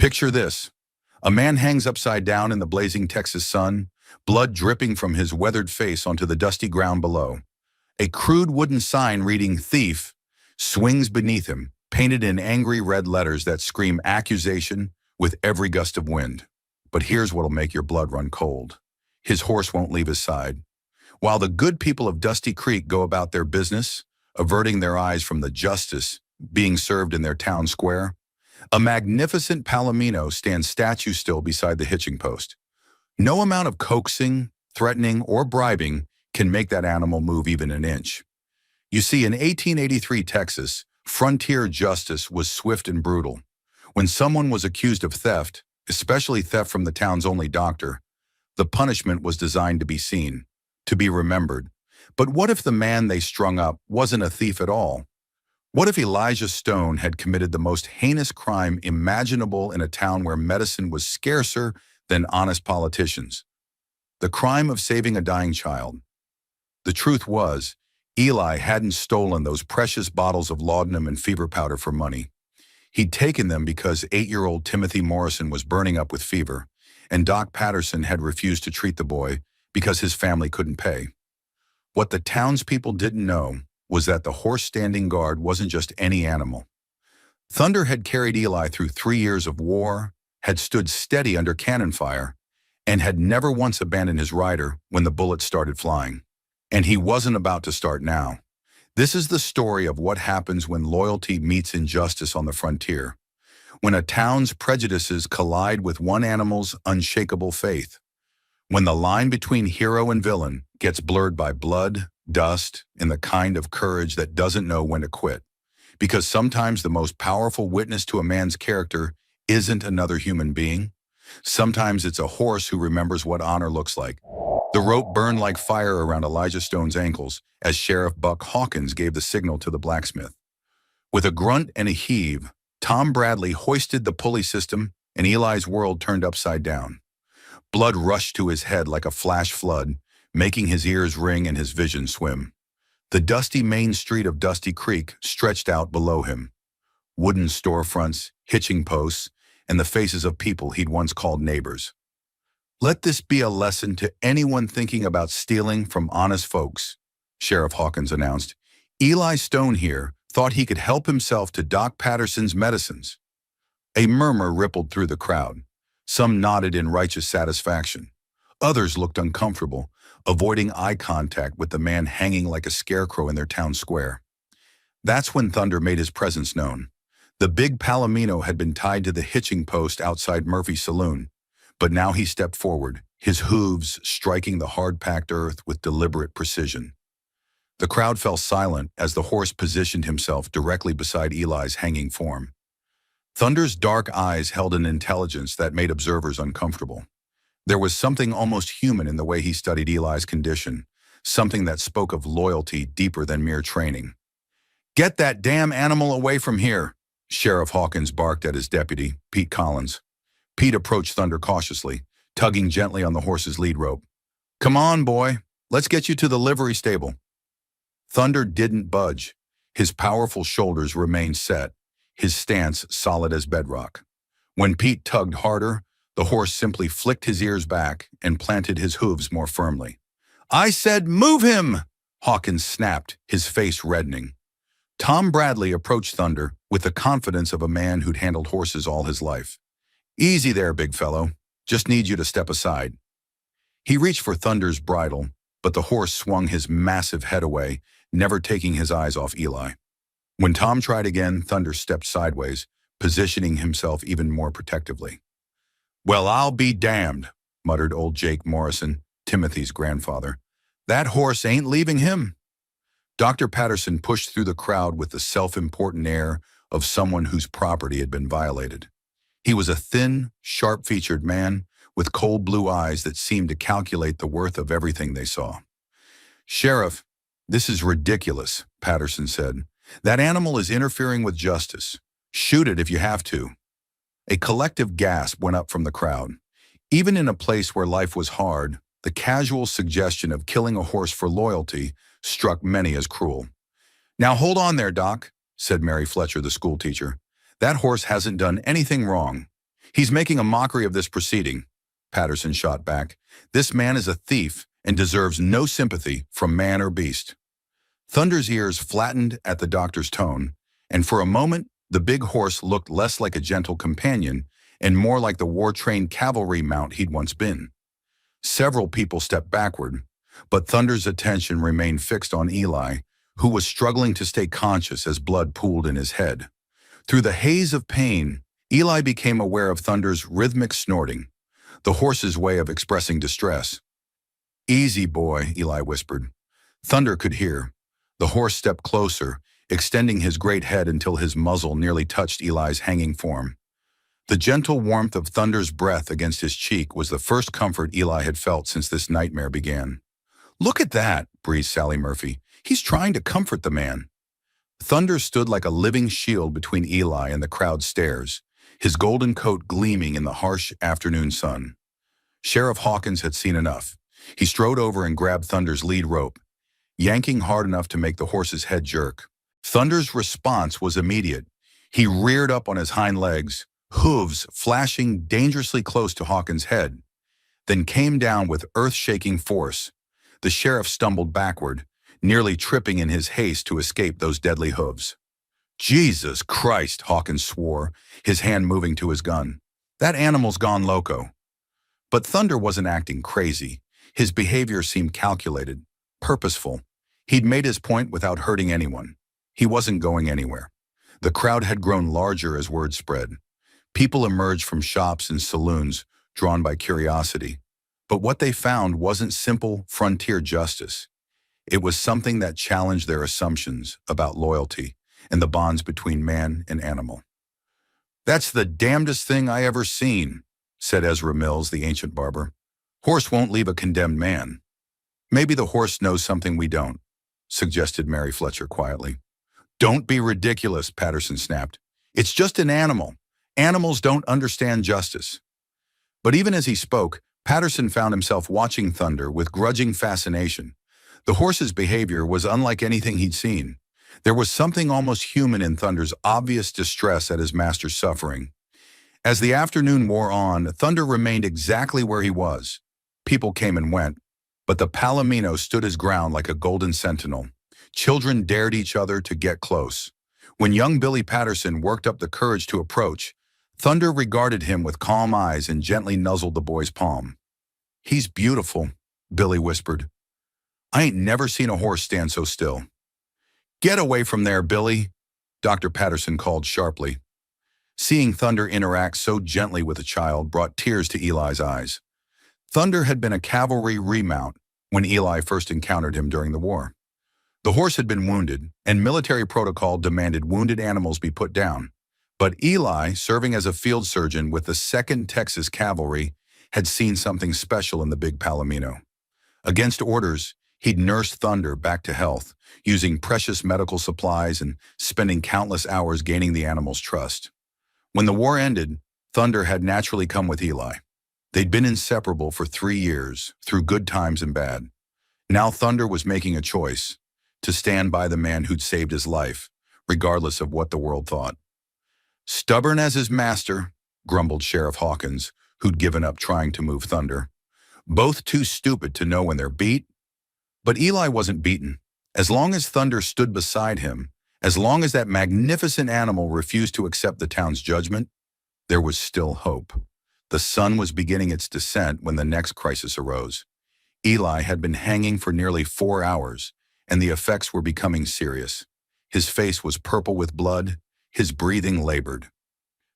Picture this. A man hangs upside down in the blazing Texas sun, blood dripping from his weathered face onto the dusty ground below. A crude wooden sign reading "Thief" swings beneath him, painted in angry red letters that scream accusation with every gust of wind. But here's what'll make your blood run cold. His horse won't leave his side. While the good people of Dusty Creek go about their business, averting their eyes from the justice being served in their town square, a magnificent palomino stands statue still beside the hitching post. No amount of coaxing, threatening, or bribing can make that animal move even an inch. You see, in 1883 Texas, frontier justice was swift and brutal. When someone was accused of theft, especially theft from the town's only doctor, the punishment was designed to be seen, to be remembered. But what if the man they strung up wasn't a thief at all? What if Elijah Stone had committed the most heinous crime imaginable in a town where medicine was scarcer than honest politicians? The crime of saving a dying child. The truth was, Eli hadn't stolen those precious bottles of laudanum and fever powder for money. He'd taken them because 8-year-old Timothy Morrison was burning up with fever, and Doc Patterson had refused to treat the boy because his family couldn't pay. What the townspeople didn't know was that the horse standing guard wasn't just any animal. Thunder had carried Eli through 3 years of war, had stood steady under cannon fire, and had never once abandoned his rider when the bullets started flying. And he wasn't about to start now. This is the story of what happens when loyalty meets injustice on the frontier, when a town's prejudices collide with one animal's unshakable faith, when the line between hero and villain gets blurred by blood, dust, and the kind of courage that doesn't know when to quit. Because sometimes the most powerful witness to a man's character isn't another human being. Sometimes it's a horse who remembers what honor looks like. The rope burned like fire around Elijah Stone's ankles as Sheriff Buck Hawkins gave the signal to the blacksmith. With a grunt and a heave, Tom Bradley hoisted the pulley system and Eli's world turned upside down. Blood rushed to his head like a flash flood, making his ears ring and his vision swim. The dusty main street of Dusty Creek stretched out below him. Wooden storefronts, hitching posts, and the faces of people he'd once called neighbors. Let this be a lesson to anyone thinking about stealing from honest folks, Sheriff Hawkins announced. Eli Stone here thought he could help himself to Doc Patterson's medicines. A murmur rippled through the crowd. Some nodded in righteous satisfaction. Others looked uncomfortable, avoiding eye contact with the man hanging like a scarecrow in their town square. That's when Thunder made his presence known. The big palomino had been tied to the hitching post outside Murphy's saloon, but now he stepped forward, his hooves striking the hard-packed earth with deliberate precision. The crowd fell silent as the horse positioned himself directly beside Eli's hanging form. Thunder's dark eyes held an intelligence that made observers uncomfortable. There was something almost human in the way he studied Eli's condition, something that spoke of loyalty deeper than mere training. "Get that damn animal away from here," Sheriff Hawkins barked at his deputy, Pete Collins. Pete approached Thunder cautiously, tugging gently on the horse's lead rope. "Come on, boy. Let's get you to the livery stable." Thunder didn't budge. His powerful shoulders remained set, his stance solid as bedrock. When Pete tugged harder, the horse simply flicked his ears back and planted his hooves more firmly. "I said move him!" Hawkins snapped, his face reddening. Tom Bradley approached Thunder with the confidence of a man who'd handled horses all his life. "Easy there, big fellow. Just need you to step aside." He reached for Thunder's bridle, but the horse swung his massive head away, never taking his eyes off Eli. When Tom tried again, Thunder stepped sideways, positioning himself even more protectively. "Well, I'll be damned," muttered old Jake Morrison, Timothy's grandfather. "That horse ain't leaving him." Dr. Patterson pushed through the crowd with the self-important air of someone whose property had been violated. He was a thin, sharp-featured man with cold blue eyes that seemed to calculate the worth of everything they saw. "Sheriff, this is ridiculous," Patterson said. "That animal is interfering with justice. Shoot it if you have to." A collective gasp went up from the crowd. Even in a place where life was hard, the casual suggestion of killing a horse for loyalty struck many as cruel. "Now hold on there, Doc," said Mary Fletcher, the schoolteacher. "That horse hasn't done anything wrong. He's making a mockery of this proceeding, Patterson shot back. This man is a thief and deserves no sympathy from man or beast. Thunder's ears flattened at the doctor's tone, and for a moment, the big horse looked less like a gentle companion and more like the war-trained cavalry mount he'd once been. Several people stepped backward, but Thunder's attention remained fixed on Eli, who was struggling to stay conscious as blood pooled in his head. Through the haze of pain, Eli became aware of Thunder's rhythmic snorting, the horse's way of expressing distress. "Easy, boy," Eli whispered. Thunder could hear. The horse stepped closer, extending his great head until his muzzle nearly touched Eli's hanging form. The gentle warmth of Thunder's breath against his cheek was the first comfort Eli had felt since this nightmare began. "Look at that," breathed Sally Murphy. "He's trying to comfort the man." Thunder stood like a living shield between Eli and the crowd's stares, his golden coat gleaming in the harsh afternoon sun. Sheriff Hawkins had seen enough. He strode over and grabbed Thunder's lead rope, yanking hard enough to make the horse's head jerk. Thunder's response was immediate. He reared up on his hind legs, hooves flashing dangerously close to Hawkins' head, then came down with earth-shaking force. The sheriff stumbled backward, nearly tripping in his haste to escape those deadly hooves. "Jesus Christ," Hawkins swore, his hand moving to his gun. "That animal's gone loco." But Thunder wasn't acting crazy. His behavior seemed calculated, purposeful. He'd made his point without hurting anyone. He wasn't going anywhere. The crowd had grown larger as word spread. People emerged from shops and saloons, drawn by curiosity. But what they found wasn't simple frontier justice. It was something that challenged their assumptions about loyalty and the bonds between man and animal. "That's the damnedest thing I ever seen," said Ezra Mills, the ancient barber. "Horse won't leave a condemned man." "Maybe the horse knows something we don't," suggested Mary Fletcher quietly. "Don't be ridiculous," Patterson snapped. "It's just an animal. Animals don't understand justice." But even as he spoke, Patterson found himself watching Thunder with grudging fascination. The horse's behavior was unlike anything he'd seen. There was something almost human in Thunder's obvious distress at his master's suffering. As the afternoon wore on, Thunder remained exactly where he was. People came and went, but the Palomino stood his ground like a golden sentinel. Children dared each other to get close. When young Billy Patterson worked up the courage to approach, Thunder regarded him with calm eyes and gently nuzzled the boy's palm. "He's beautiful," Billy whispered. "I ain't never seen a horse stand so still." "Get away from there, Billy," Dr. Patterson called sharply. Seeing Thunder interact so gently with a child brought tears to Eli's eyes. Thunder had been a cavalry remount when Eli first encountered him during the war. The horse had been wounded, and military protocol demanded wounded animals be put down. But Eli, serving as a field surgeon with the 2nd Texas Cavalry, had seen something special in the big Palomino. Against orders, he'd nursed Thunder back to health, using precious medical supplies and spending countless hours gaining the animal's trust. When the war ended, Thunder had naturally come with Eli. They'd been inseparable for 3 years, through good times and bad. Now Thunder was making a choice, to stand by the man who'd saved his life, regardless of what the world thought. "Stubborn as his master," grumbled Sheriff Hawkins, who'd given up trying to move Thunder. "Both too stupid to know when they're beat." But Eli wasn't beaten. As long as Thunder stood beside him, as long as that magnificent animal refused to accept the town's judgment, there was still hope. The sun was beginning its descent when the next crisis arose. Eli had been hanging for nearly 4 hours, and the effects were becoming serious. His face was purple with blood, his breathing labored.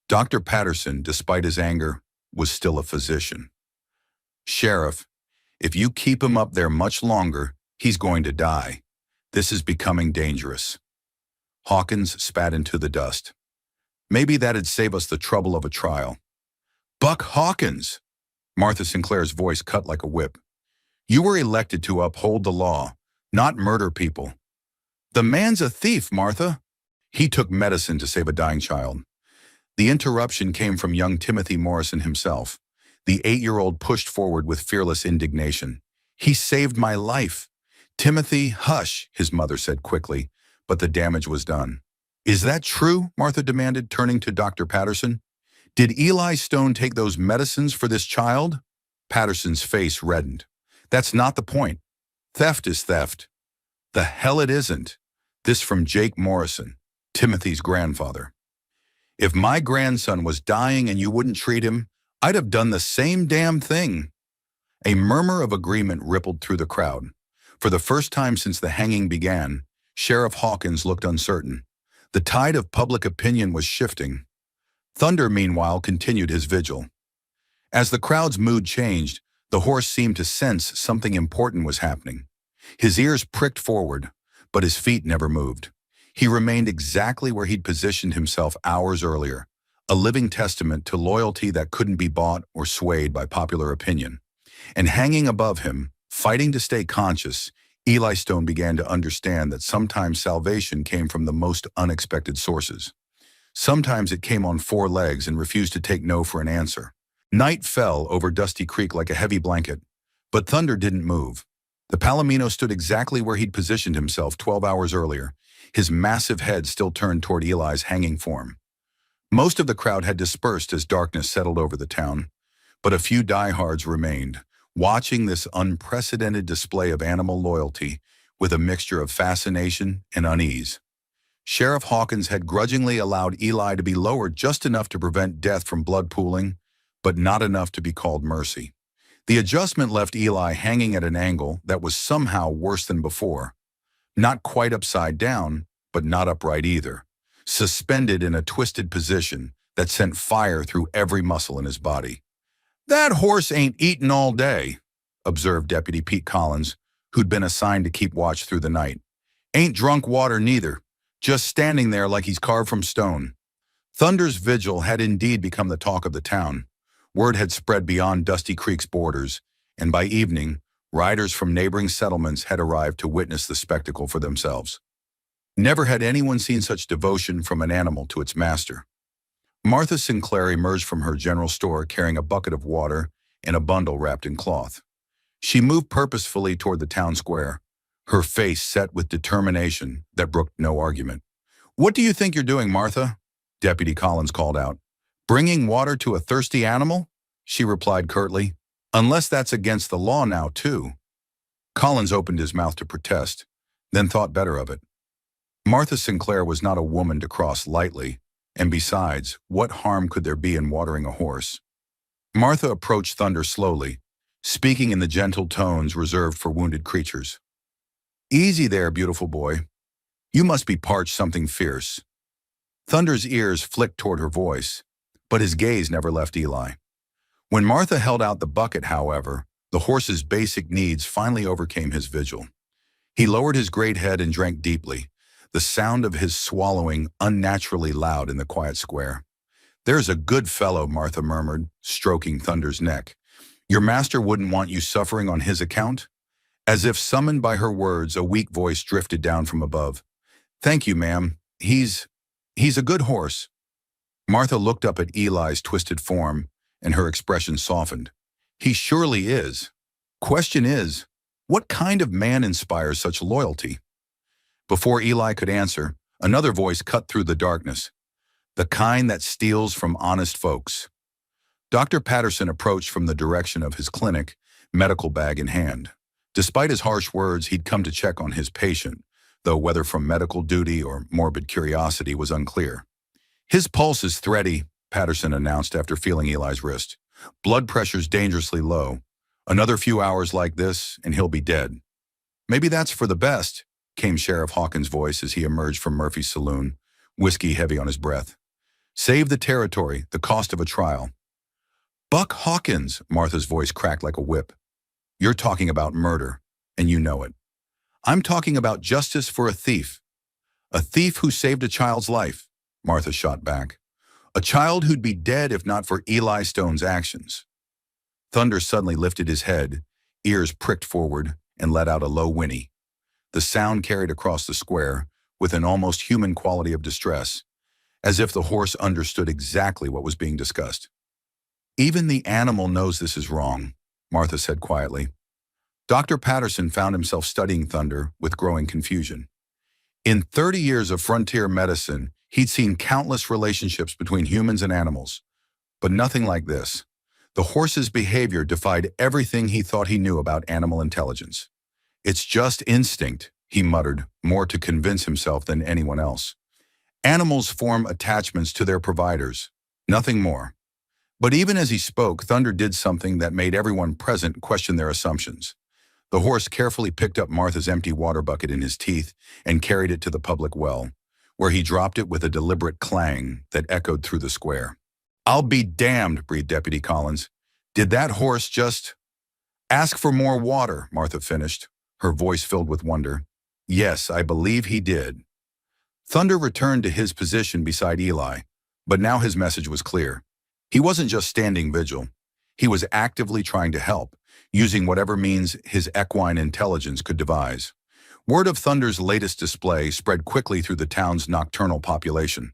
Dr. Patterson, despite his anger, was still a physician. "Sheriff, if you keep him up there much longer, he's going to die. This is becoming dangerous." Hawkins spat into the dust. "Maybe that'd save us the trouble of a trial." "Buck Hawkins!" Martha Sinclair's voice cut like a whip. "You were elected to uphold the law, not murder people." "The man's a thief, Martha." "He took medicine to save a dying child." The interruption came from young Timothy Morrison himself. The 8-year-old pushed forward with fearless indignation. "He saved my life." "Timothy, hush," his mother said quickly, but the damage was done. "Is that true?" Martha demanded, turning to Dr. Patterson. Did Eli Stone take those medicines for this child? Patterson's face reddened. That's not the point. Theft is theft. The hell it isn't. This from Jake Morrison, Timothy's grandfather. If my grandson was dying and you wouldn't treat him, I'd have done the same damn thing. A murmur of agreement rippled through the crowd. For the first time since the hanging began, Sheriff Hawkins looked uncertain. The tide of public opinion was shifting. Thunder, meanwhile, continued his vigil. As the crowd's mood changed, the horse seemed to sense something important was happening. His ears pricked forward, but his feet never moved. He remained exactly where he'd positioned himself hours earlier, a living testament to loyalty that couldn't be bought or swayed by popular opinion. And hanging above him, fighting to stay conscious, Eli Stone began to understand that sometimes salvation came from the most unexpected sources. Sometimes it came on four legs and refused to take no for an answer. Night fell over Dusty Creek like a heavy blanket, but Thunder didn't move. The Palomino stood exactly where he'd positioned himself 12 hours earlier, his massive head still turned toward Eli's hanging form. Most of the crowd had dispersed as darkness settled over the town, but a few diehards remained, watching this unprecedented display of animal loyalty with a mixture of fascination and unease. Sheriff Hawkins had grudgingly allowed Eli to be lowered just enough to prevent death from blood pooling, but not enough to be called mercy. The adjustment left Eli hanging at an angle that was somehow worse than before. Not quite upside down, but not upright either. Suspended in a twisted position that sent fire through every muscle in his body. "That horse ain't eaten all day," observed Deputy Pete Collins, who'd been assigned to keep watch through the night. "Ain't drunk water neither, just standing there like he's carved from stone." Thunder's vigil had indeed become the talk of the town. Word had spread beyond Dusty Creek's borders, and by evening, riders from neighboring settlements had arrived to witness the spectacle for themselves. Never had anyone seen such devotion from an animal to its master. Martha Sinclair emerged from her general store carrying a bucket of water and a bundle wrapped in cloth. She moved purposefully toward the town square, her face set with determination that brooked no argument. "What do you think you're doing, Martha?" Deputy Collins called out. "Bringing water to a thirsty animal?" She replied curtly. "Unless that's against the law now, too." Collins opened his mouth to protest, then thought better of it. Martha Sinclair was not a woman to cross lightly, and besides, what harm could there be in watering a horse? Martha approached Thunder slowly, speaking in the gentle tones reserved for wounded creatures. "Easy there, beautiful boy. You must be parched something fierce." Thunder's ears flicked toward her voice, but his gaze never left Eli. When Martha held out the bucket, however, the horse's basic needs finally overcame his vigil. He lowered his great head and drank deeply, the sound of his swallowing unnaturally loud in the quiet square. "There's a good fellow," Martha murmured, stroking Thunder's neck. "Your master wouldn't want you suffering on his account?" As if summoned by her words, a weak voice drifted down from above. "Thank you, ma'am. He's a good horse." Martha looked up at Eli's twisted form, and her expression softened. "He surely is. Question is, what kind of man inspires such loyalty?" Before Eli could answer, another voice cut through the darkness. "The kind that steals from honest folks." Dr. Patterson approached from the direction of his clinic, medical bag in hand. Despite his harsh words, he'd come to check on his patient, though whether from medical duty or morbid curiosity was unclear. "His pulse is thready," Patterson announced after feeling Eli's wrist. "Blood pressure's dangerously low. Another few hours like this, and he'll be dead." "Maybe that's for the best," came Sheriff Hawkins' voice as he emerged from Murphy's saloon, whiskey heavy on his breath. "Save the territory, the cost of a trial." "Buck Hawkins," Martha's voice cracked like a whip. "You're talking about murder, and you know it. I'm talking about justice for a thief. A thief who saved a child's life," Martha shot back. "A child who'd be dead if not for Eli Stone's actions." Thunder suddenly lifted his head, ears pricked forward, and let out a low whinny. The sound carried across the square with an almost human quality of distress, as if the horse understood exactly what was being discussed. "Even the animal knows this is wrong," Martha said quietly. Dr. Patterson found himself studying Thunder with growing confusion. In 30 years of frontier medicine, he'd seen countless relationships between humans and animals. But nothing like this. The horse's behavior defied everything he thought he knew about animal intelligence. "It's just instinct," he muttered, more to convince himself than anyone else. "Animals form attachments to their providers, nothing more." But even as he spoke, Thunder did something that made everyone present question their assumptions. The horse carefully picked up Martha's empty water bucket in his teeth and carried it to the public well, where he dropped it with a deliberate clang that echoed through the square. "I'll be damned," breathed Deputy Collins. "Did that horse just—" "Ask for more water," Martha finished, her voice filled with wonder. "Yes, I believe he did." Thunder returned to his position beside Eli, but now his message was clear. He wasn't just standing vigil. He was actively trying to help, using whatever means his equine intelligence could devise. Word of Thunder's latest display spread quickly through the town's nocturnal population.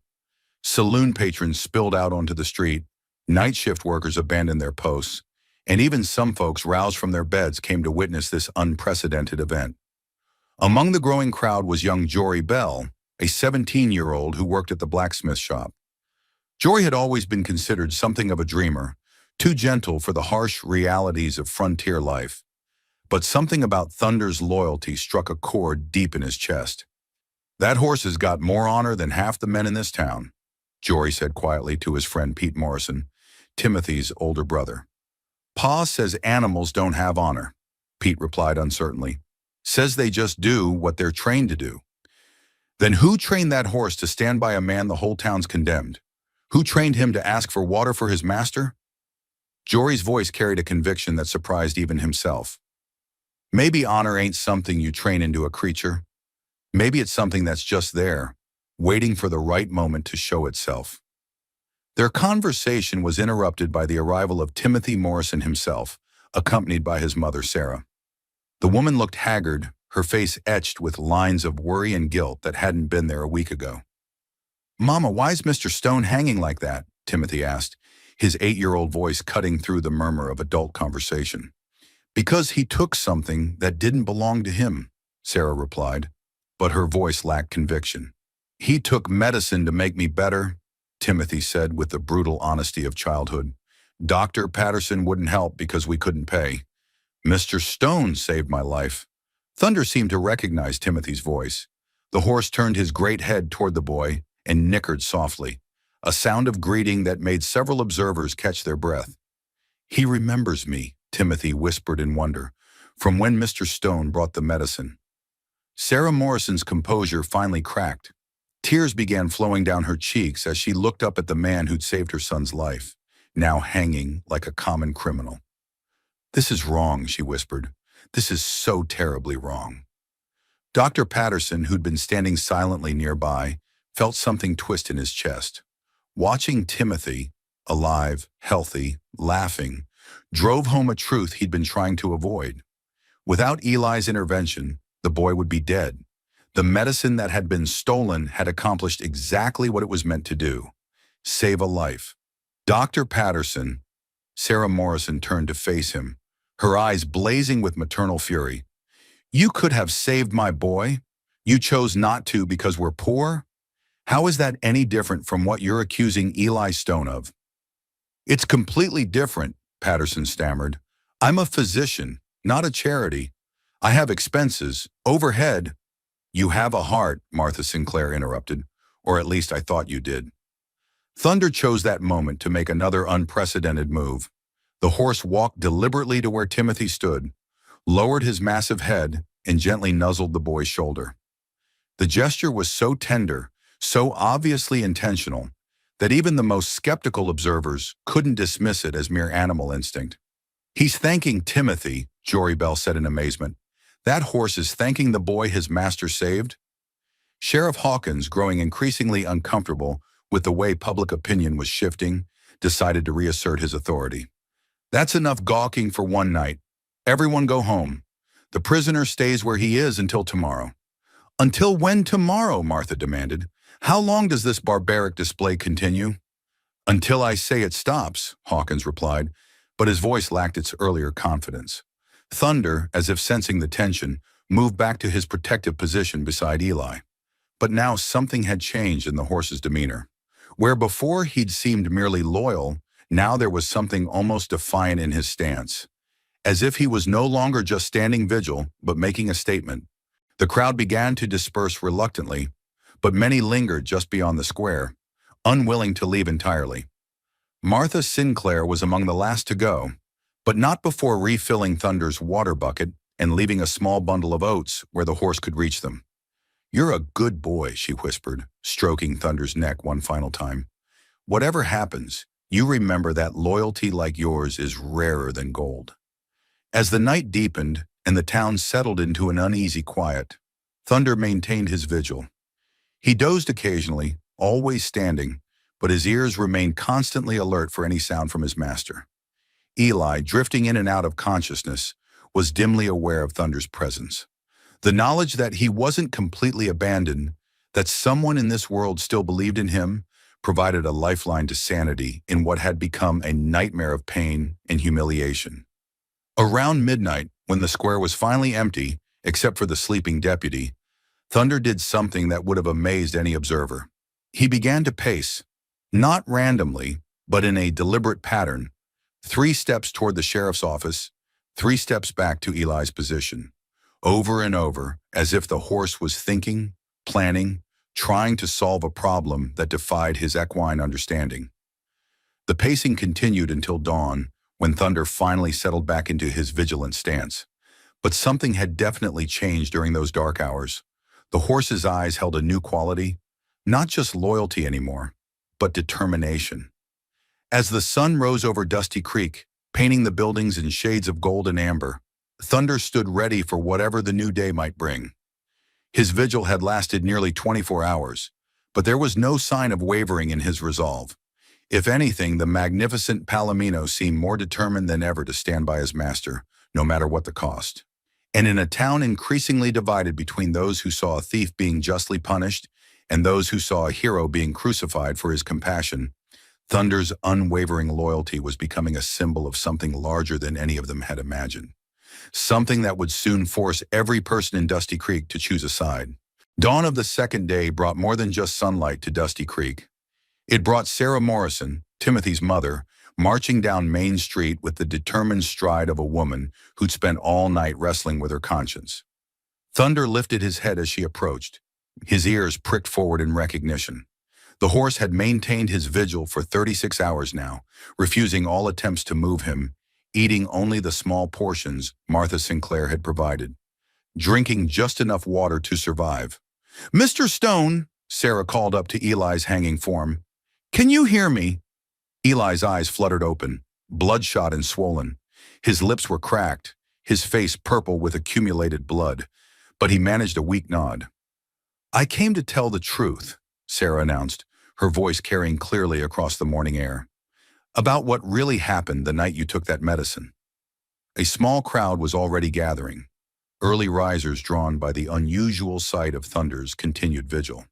Saloon patrons spilled out onto the street, night shift workers abandoned their posts, and even some folks roused from their beds came to witness this unprecedented event. Among the growing crowd was young Jory Bell, a 17-year-old who worked at the blacksmith shop. Jory had always been considered something of a dreamer, too gentle for the harsh realities of frontier life. But something about Thunder's loyalty struck a chord deep in his chest. "That horse has got more honor than half the men in this town," Jory said quietly to his friend Pete Morrison, Timothy's older brother. "Pa says animals don't have honor," Pete replied uncertainly. "Says they just do what they're trained to do." "Then who trained that horse to stand by a man the whole town's condemned? Who trained him to ask for water for his master?" Jory's voice carried a conviction that surprised even himself. "Maybe honor ain't something you train into a creature. Maybe it's something that's just there, waiting for the right moment to show itself." Their conversation was interrupted by the arrival of Timothy Morrison himself, accompanied by his mother, Sarah. The woman looked haggard, her face etched with lines of worry and guilt that hadn't been there a week ago. "Mama, why's Mr. Stone hanging like that?" Timothy asked, his 8-year-old voice cutting through the murmur of adult conversation. "Because he took something that didn't belong to him," Sarah replied, but her voice lacked conviction. "He took medicine to make me better," Timothy said with the brutal honesty of childhood. "Dr. Patterson wouldn't help because we couldn't pay. Mr. Stone saved my life." Thunder seemed to recognize Timothy's voice. The horse turned his great head toward the boy and nickered softly, a sound of greeting that made several observers catch their breath. "He remembers me," Timothy whispered in wonder, "from when Mr. Stone brought the medicine." Sarah Morrison's composure finally cracked. Tears began flowing down her cheeks as she looked up at the man who'd saved her son's life, now hanging like a common criminal. "This is wrong," she whispered. "This is so terribly wrong." Dr. Patterson, who'd been standing silently nearby, felt something twist in his chest. Watching Timothy, alive, healthy, laughing, drove home a truth he'd been trying to avoid. Without Eli's intervention, the boy would be dead. The medicine that had been stolen had accomplished exactly what it was meant to do: save a life. "Dr. Patterson," Sarah Morrison turned to face him, her eyes blazing with maternal fury. "You could have saved my boy. You chose not to because we're poor? How is that any different from what you're accusing Eli Stone of?" "It's completely different," Patterson stammered. "I'm a physician, not a charity. I have expenses, overhead." "You have a heart," Martha Sinclair interrupted, "or at least I thought you did." Thunder chose that moment to make another unprecedented move. The horse walked deliberately to where Timothy stood, lowered his massive head, and gently nuzzled the boy's shoulder. The gesture was so tender, so obviously intentional, that even the most skeptical observers couldn't dismiss it as mere animal instinct. "He's thanking Timothy," Jory Bell said in amazement. "That horse is thanking the boy his master saved?" Sheriff Hawkins, growing increasingly uncomfortable with the way public opinion was shifting, decided to reassert his authority. "That's enough gawking for one night. Everyone go home. The prisoner stays where he is until tomorrow." "Until when tomorrow?" Martha demanded. "How long does this barbaric display continue?" "Until I say it stops," Hawkins replied, but his voice lacked its earlier confidence. Thunder, as if sensing the tension, moved back to his protective position beside Eli. But now something had changed in the horse's demeanor. Where before he'd seemed merely loyal, Now there was something almost defiant in his stance, as if he was no longer just standing vigil, but making a statement. The crowd began to disperse reluctantly, but many lingered just beyond the square, unwilling to leave entirely. Martha Sinclair was among the last to go, but not before refilling Thunder's water bucket and leaving a small bundle of oats where the horse could reach them. "You're a good boy," she whispered, stroking Thunder's neck one final time. "Whatever happens, you remember that loyalty like yours is rarer than gold." As the night deepened and the town settled into an uneasy quiet, Thunder maintained his vigil. He dozed occasionally, always standing, but his ears remained constantly alert for any sound from his master. Eli, drifting in and out of consciousness, was dimly aware of Thunder's presence. The knowledge that he wasn't completely abandoned, that someone in this world still believed in him, provided a lifeline to sanity in what had become a nightmare of pain and humiliation. Around midnight, when the square was finally empty, except for the sleeping deputy, Thunder did something that would have amazed any observer. He began to pace, not randomly, but in a deliberate pattern, 3 steps toward the sheriff's office, 3 steps back to Eli's position, over and over, as if the horse was thinking, planning, trying to solve a problem that defied his equine understanding. The pacing continued until dawn, when Thunder finally settled back into his vigilant stance. But something had definitely changed during those dark hours. The horse's eyes held a new quality, not just loyalty anymore, but determination. As the sun rose over Dusty Creek, painting the buildings in shades of gold and amber, Thunder stood ready for whatever the new day might bring. His vigil had lasted nearly 24 hours, but there was no sign of wavering in his resolve. If anything, the magnificent Palomino seemed more determined than ever to stand by his master, no matter what the cost. And in a town increasingly divided between those who saw a thief being justly punished and those who saw a hero being crucified for his compassion, Thunder's unwavering loyalty was becoming a symbol of something larger than any of them had imagined. Something that would soon force every person in Dusty Creek to choose a side. Dawn of the second day brought more than just sunlight to Dusty Creek. It brought Sarah Morrison, Timothy's mother, marching down Main Street with the determined stride of a woman who'd spent all night wrestling with her conscience. Thunder lifted his head as she approached. His ears pricked forward in recognition. The horse had maintained his vigil for 36 hours now, refusing all attempts to move him, eating only the small portions Martha Sinclair had provided, drinking just enough water to survive. "Mr. Stone," Sarah called up to Eli's hanging form. "Can you hear me?" Eli's eyes fluttered open, bloodshot and swollen. His lips were cracked, his face purple with accumulated blood, but he managed a weak nod. "I came to tell the truth," Sarah announced, her voice carrying clearly across the morning air, "about what really happened the night you took that medicine." A small crowd was already gathering, early risers drawn by the unusual sight of Thunder's continued vigil.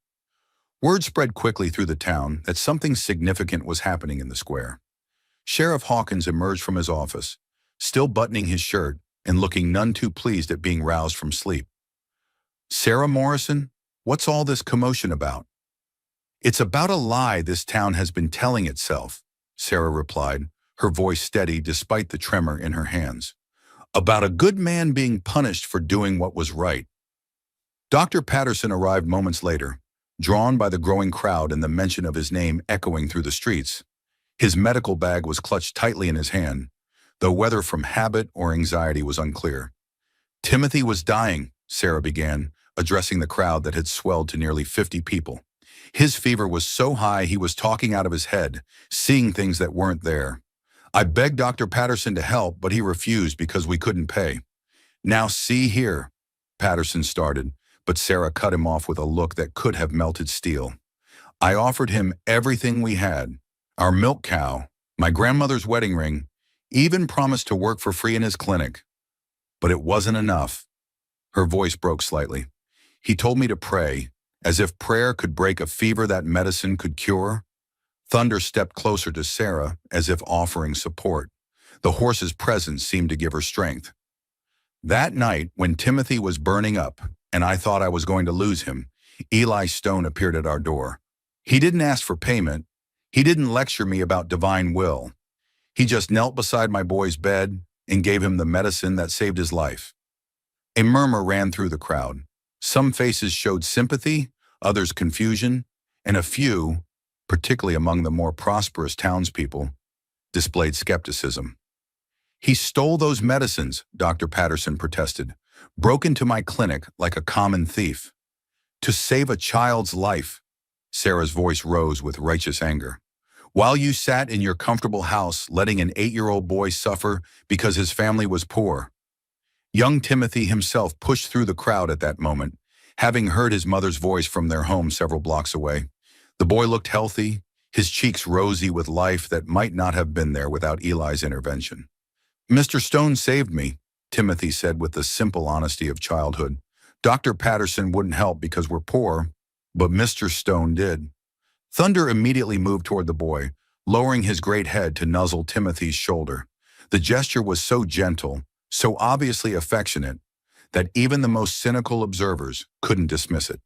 Word spread quickly through the town that something significant was happening in the square. Sheriff Hawkins emerged from his office, still buttoning his shirt and looking none too pleased at being roused from sleep. "Sarah Morrison, what's all this commotion about?" "It's about a lie this town has been telling itself," Sarah replied, her voice steady despite the tremor in her hands. "About a good man being punished for doing what was right." Dr. Patterson arrived moments later, drawn by the growing crowd and the mention of his name echoing through the streets. His medical bag was clutched tightly in his hand, though whether from habit or anxiety was unclear. "Timothy was dying," Sarah began, addressing the crowd that had swelled to nearly 50 people. "His fever was so high he was talking out of his head, seeing things that weren't there. I begged Dr. Patterson to help, but he refused because we couldn't pay." "Now see here," Patterson started, but Sarah cut him off with a look that could have melted steel. "I offered him everything we had, our milk cow, my grandmother's wedding ring, even promised to work for free in his clinic. But it wasn't enough." Her voice broke slightly. "He told me to pray, as if prayer could break a fever that medicine could cure." Thunder stepped closer to Sarah, as if offering support. The horse's presence seemed to give her strength. "That night, when Timothy was burning up, and I thought I was going to lose him, Eli Stone appeared at our door. He didn't ask for payment. He didn't lecture me about divine will. He just knelt beside my boy's bed and gave him the medicine that saved his life. A murmur ran through the crowd. Some faces showed sympathy, others confusion, and a few, particularly among the more prosperous townspeople, displayed skepticism. "He stole those medicines," Dr. Patterson protested, "broke into my clinic like a common thief. To save a child's life." Sarah's voice rose with righteous anger. "While you sat in your comfortable house letting an 8-year-old boy suffer because his family was poor." Young Timothy himself pushed through the crowd at that moment, having heard his mother's voice from their home several blocks away. The boy looked healthy, his cheeks rosy with life that might not have been there without Eli's intervention. "Mr. Stone saved me," Timothy said with the simple honesty of childhood. "Dr. Patterson wouldn't help because we're poor, but Mr. Stone did." Thunder immediately moved toward the boy, lowering his great head to nuzzle Timothy's shoulder. The gesture was so gentle, so obviously affectionate, that even the most cynical observers couldn't dismiss it.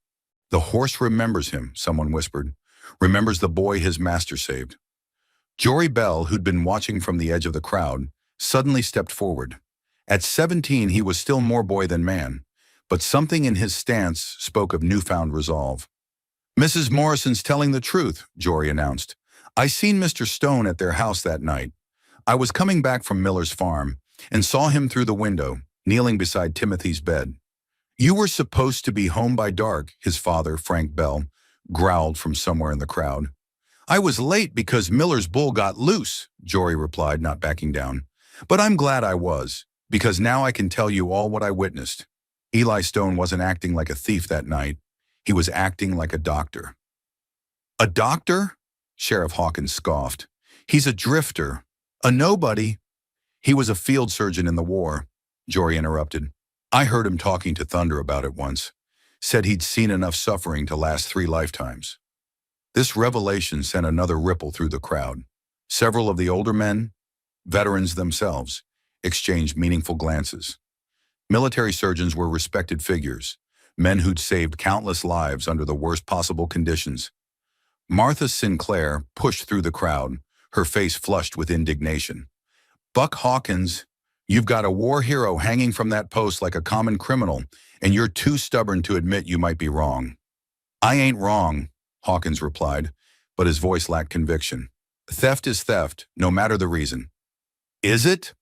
"The horse remembers him," someone whispered. "Remembers the boy his master saved." Jory Bell, who'd been watching from the edge of the crowd, suddenly stepped forward. At 17, he was still more boy than man, but something in his stance spoke of newfound resolve. "Mrs. Morrison's telling the truth," Jory announced. "I seen Mr. Stone at their house that night. I was coming back from Miller's farm and saw him through the window, kneeling beside Timothy's bed." "You were supposed to be home by dark," his father, Frank Bell, growled from somewhere in the crowd. "I was late because Miller's bull got loose," Jory replied, not backing down. "But I'm glad I was, because now I can tell you all what I witnessed. Eli Stone wasn't acting like a thief that night. He was acting like a doctor." "A doctor?" Sheriff Hawkins scoffed. "He's a drifter, a nobody." "He was a field surgeon in the war," Jory interrupted. "I heard him talking to Thunder about it once. Said he'd seen enough suffering to last 3 lifetimes. This revelation sent another ripple through the crowd. Several of the older men, veterans themselves, exchanged meaningful glances. Military surgeons were respected figures, men who'd saved countless lives under the worst possible conditions. Martha Sinclair pushed through the crowd, her face flushed with indignation. "Buck Hawkins, you've got a war hero hanging from that post like a common criminal, and you're too stubborn to admit you might be wrong." "I ain't wrong," Hawkins replied, but his voice lacked conviction. "Theft is theft, no matter the reason." "Is it?"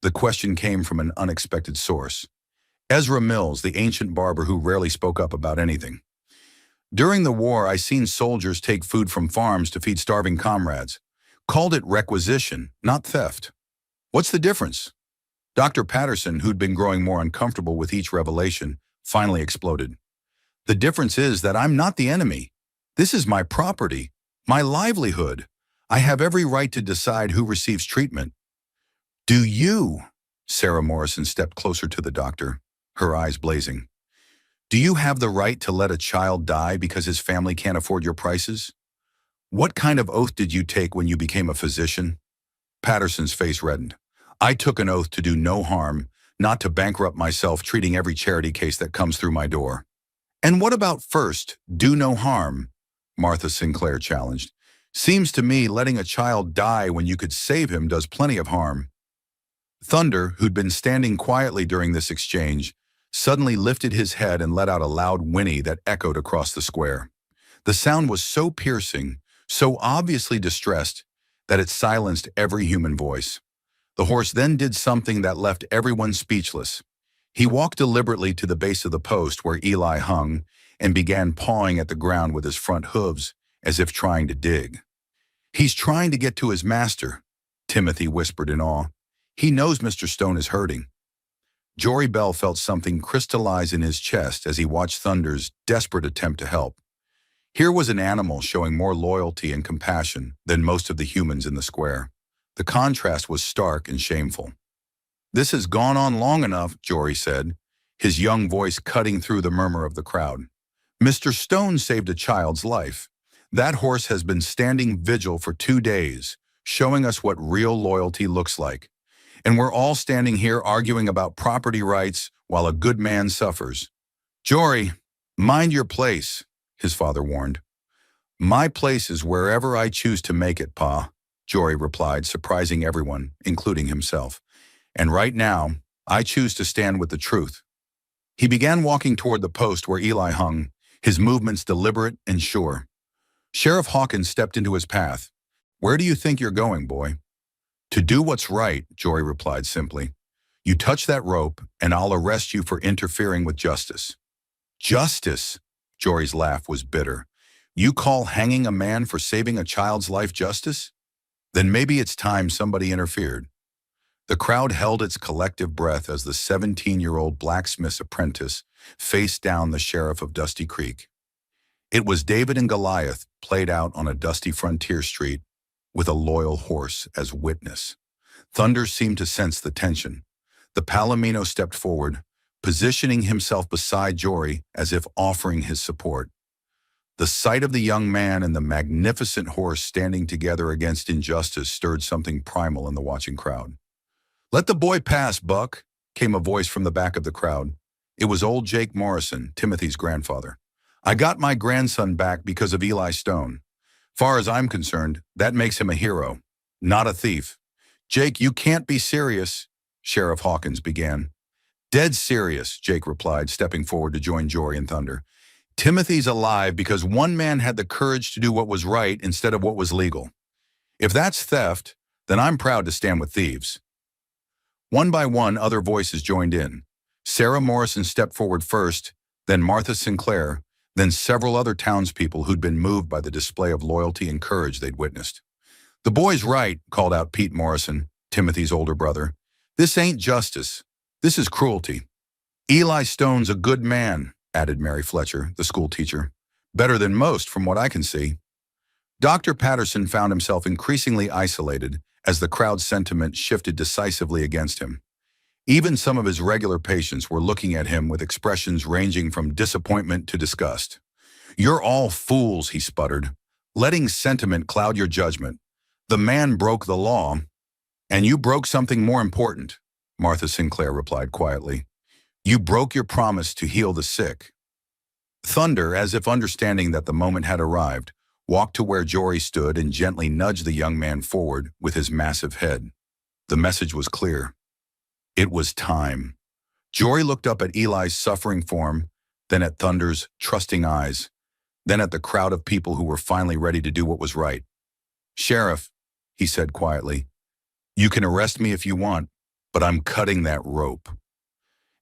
The question came from an unexpected source. Ezra Mills, the ancient barber who rarely spoke up about anything. "During the war, I seen soldiers take food from farms to feed starving comrades. Called it requisition, not theft." "What's the difference?" Dr. Patterson, who'd been growing more uncomfortable with each revelation, finally exploded. "The difference is that I'm not the enemy. This is my property, my livelihood. I have every right to decide who receives treatment." "Do you?" Sarah Morrison stepped closer to the doctor, her eyes blazing. "Do you have the right to let a child die because his family can't afford your prices? What kind of oath did you take when you became a physician?" Patterson's face reddened. "I took an oath to do no harm, not to bankrupt myself treating every charity case that comes through my door." "And what about first, do no harm?" Martha Sinclair challenged. "Seems to me letting a child die when you could save him does plenty of harm." Thunder, who'd been standing quietly during this exchange, suddenly lifted his head and let out a loud whinny that echoed across the square. The sound was so piercing, so obviously distressed, that it silenced every human voice. The horse then did something that left everyone speechless. He walked deliberately to the base of the post where Eli hung and began pawing at the ground with his front hooves, as if trying to dig. "He's trying to get to his master," Timothy whispered in awe. "He knows Mr. Stone is hurting." Jory Bell felt something crystallize in his chest as he watched Thunder's desperate attempt to help. Here was an animal showing more loyalty and compassion than most of the humans in the square. The contrast was stark and shameful. "This has gone on long enough," Jory said, his young voice cutting through the murmur of the crowd. "Mr. Stone saved a child's life. That horse has been standing vigil for 2 days, showing us what real loyalty looks like. And we're all standing here arguing about property rights while a good man suffers." "Jory, mind your place," his father warned. "My place is wherever I choose to make it, Pa." Jory replied, surprising everyone, including himself. And right now, I choose to stand with the truth. He began walking toward the post where Eli hung, his movements deliberate and sure. Sheriff Hawkins stepped into his path. Where do you think you're going, boy? To do what's right, Jory replied simply. You touch that rope, and I'll arrest you for interfering with justice. Justice? Jory's laugh was bitter. You call hanging a man for saving a child's life justice? Then maybe it's time somebody interfered. The crowd held its collective breath as the 17-year-old blacksmith's apprentice faced down the sheriff of Dusty Creek. It was David and Goliath played out on a dusty frontier street with a loyal horse as witness. Thunder seemed to sense the tension. The Palomino stepped forward, positioning himself beside Jory as if offering his support. The sight of the young man and the magnificent horse standing together against injustice stirred something primal in the watching crowd. Let the boy pass, Buck, came a voice from the back of the crowd. It was old Jake Morrison, Timothy's grandfather. I got my grandson back because of Eli Stone. Far as I'm concerned, that makes him a hero, not a thief. Jake, you can't be serious, Sheriff Hawkins began. Dead serious, Jake replied, stepping forward to join Jory and Thunder. Timothy's alive because one man had the courage to do what was right instead of what was legal. If that's theft, then I'm proud to stand with thieves. One by one, other voices joined in. Sarah Morrison stepped forward first, then Martha Sinclair, then several other townspeople who'd been moved by the display of loyalty and courage they'd witnessed. The boy's right, called out Pete Morrison, Timothy's older brother. This ain't justice. This is cruelty. Eli Stone's a good man, added Mary Fletcher, the school teacher. Better than most, from what I can see. Dr. Patterson found himself increasingly isolated as the crowd's sentiment shifted decisively against him. Even some of his regular patients were looking at him with expressions ranging from disappointment to disgust. You're all fools, he sputtered, letting sentiment cloud your judgment. The man broke the law, and you broke something more important, Martha Sinclair replied quietly. You broke your promise to heal the sick. Thunder, as if understanding that the moment had arrived, walked to where Jory stood and gently nudged the young man forward with his massive head. The message was clear. It was time. Jory looked up at Eli's suffering form, then at Thunder's trusting eyes, then at the crowd of people who were finally ready to do what was right. Sheriff, he said quietly, you can arrest me if you want, but I'm cutting that rope.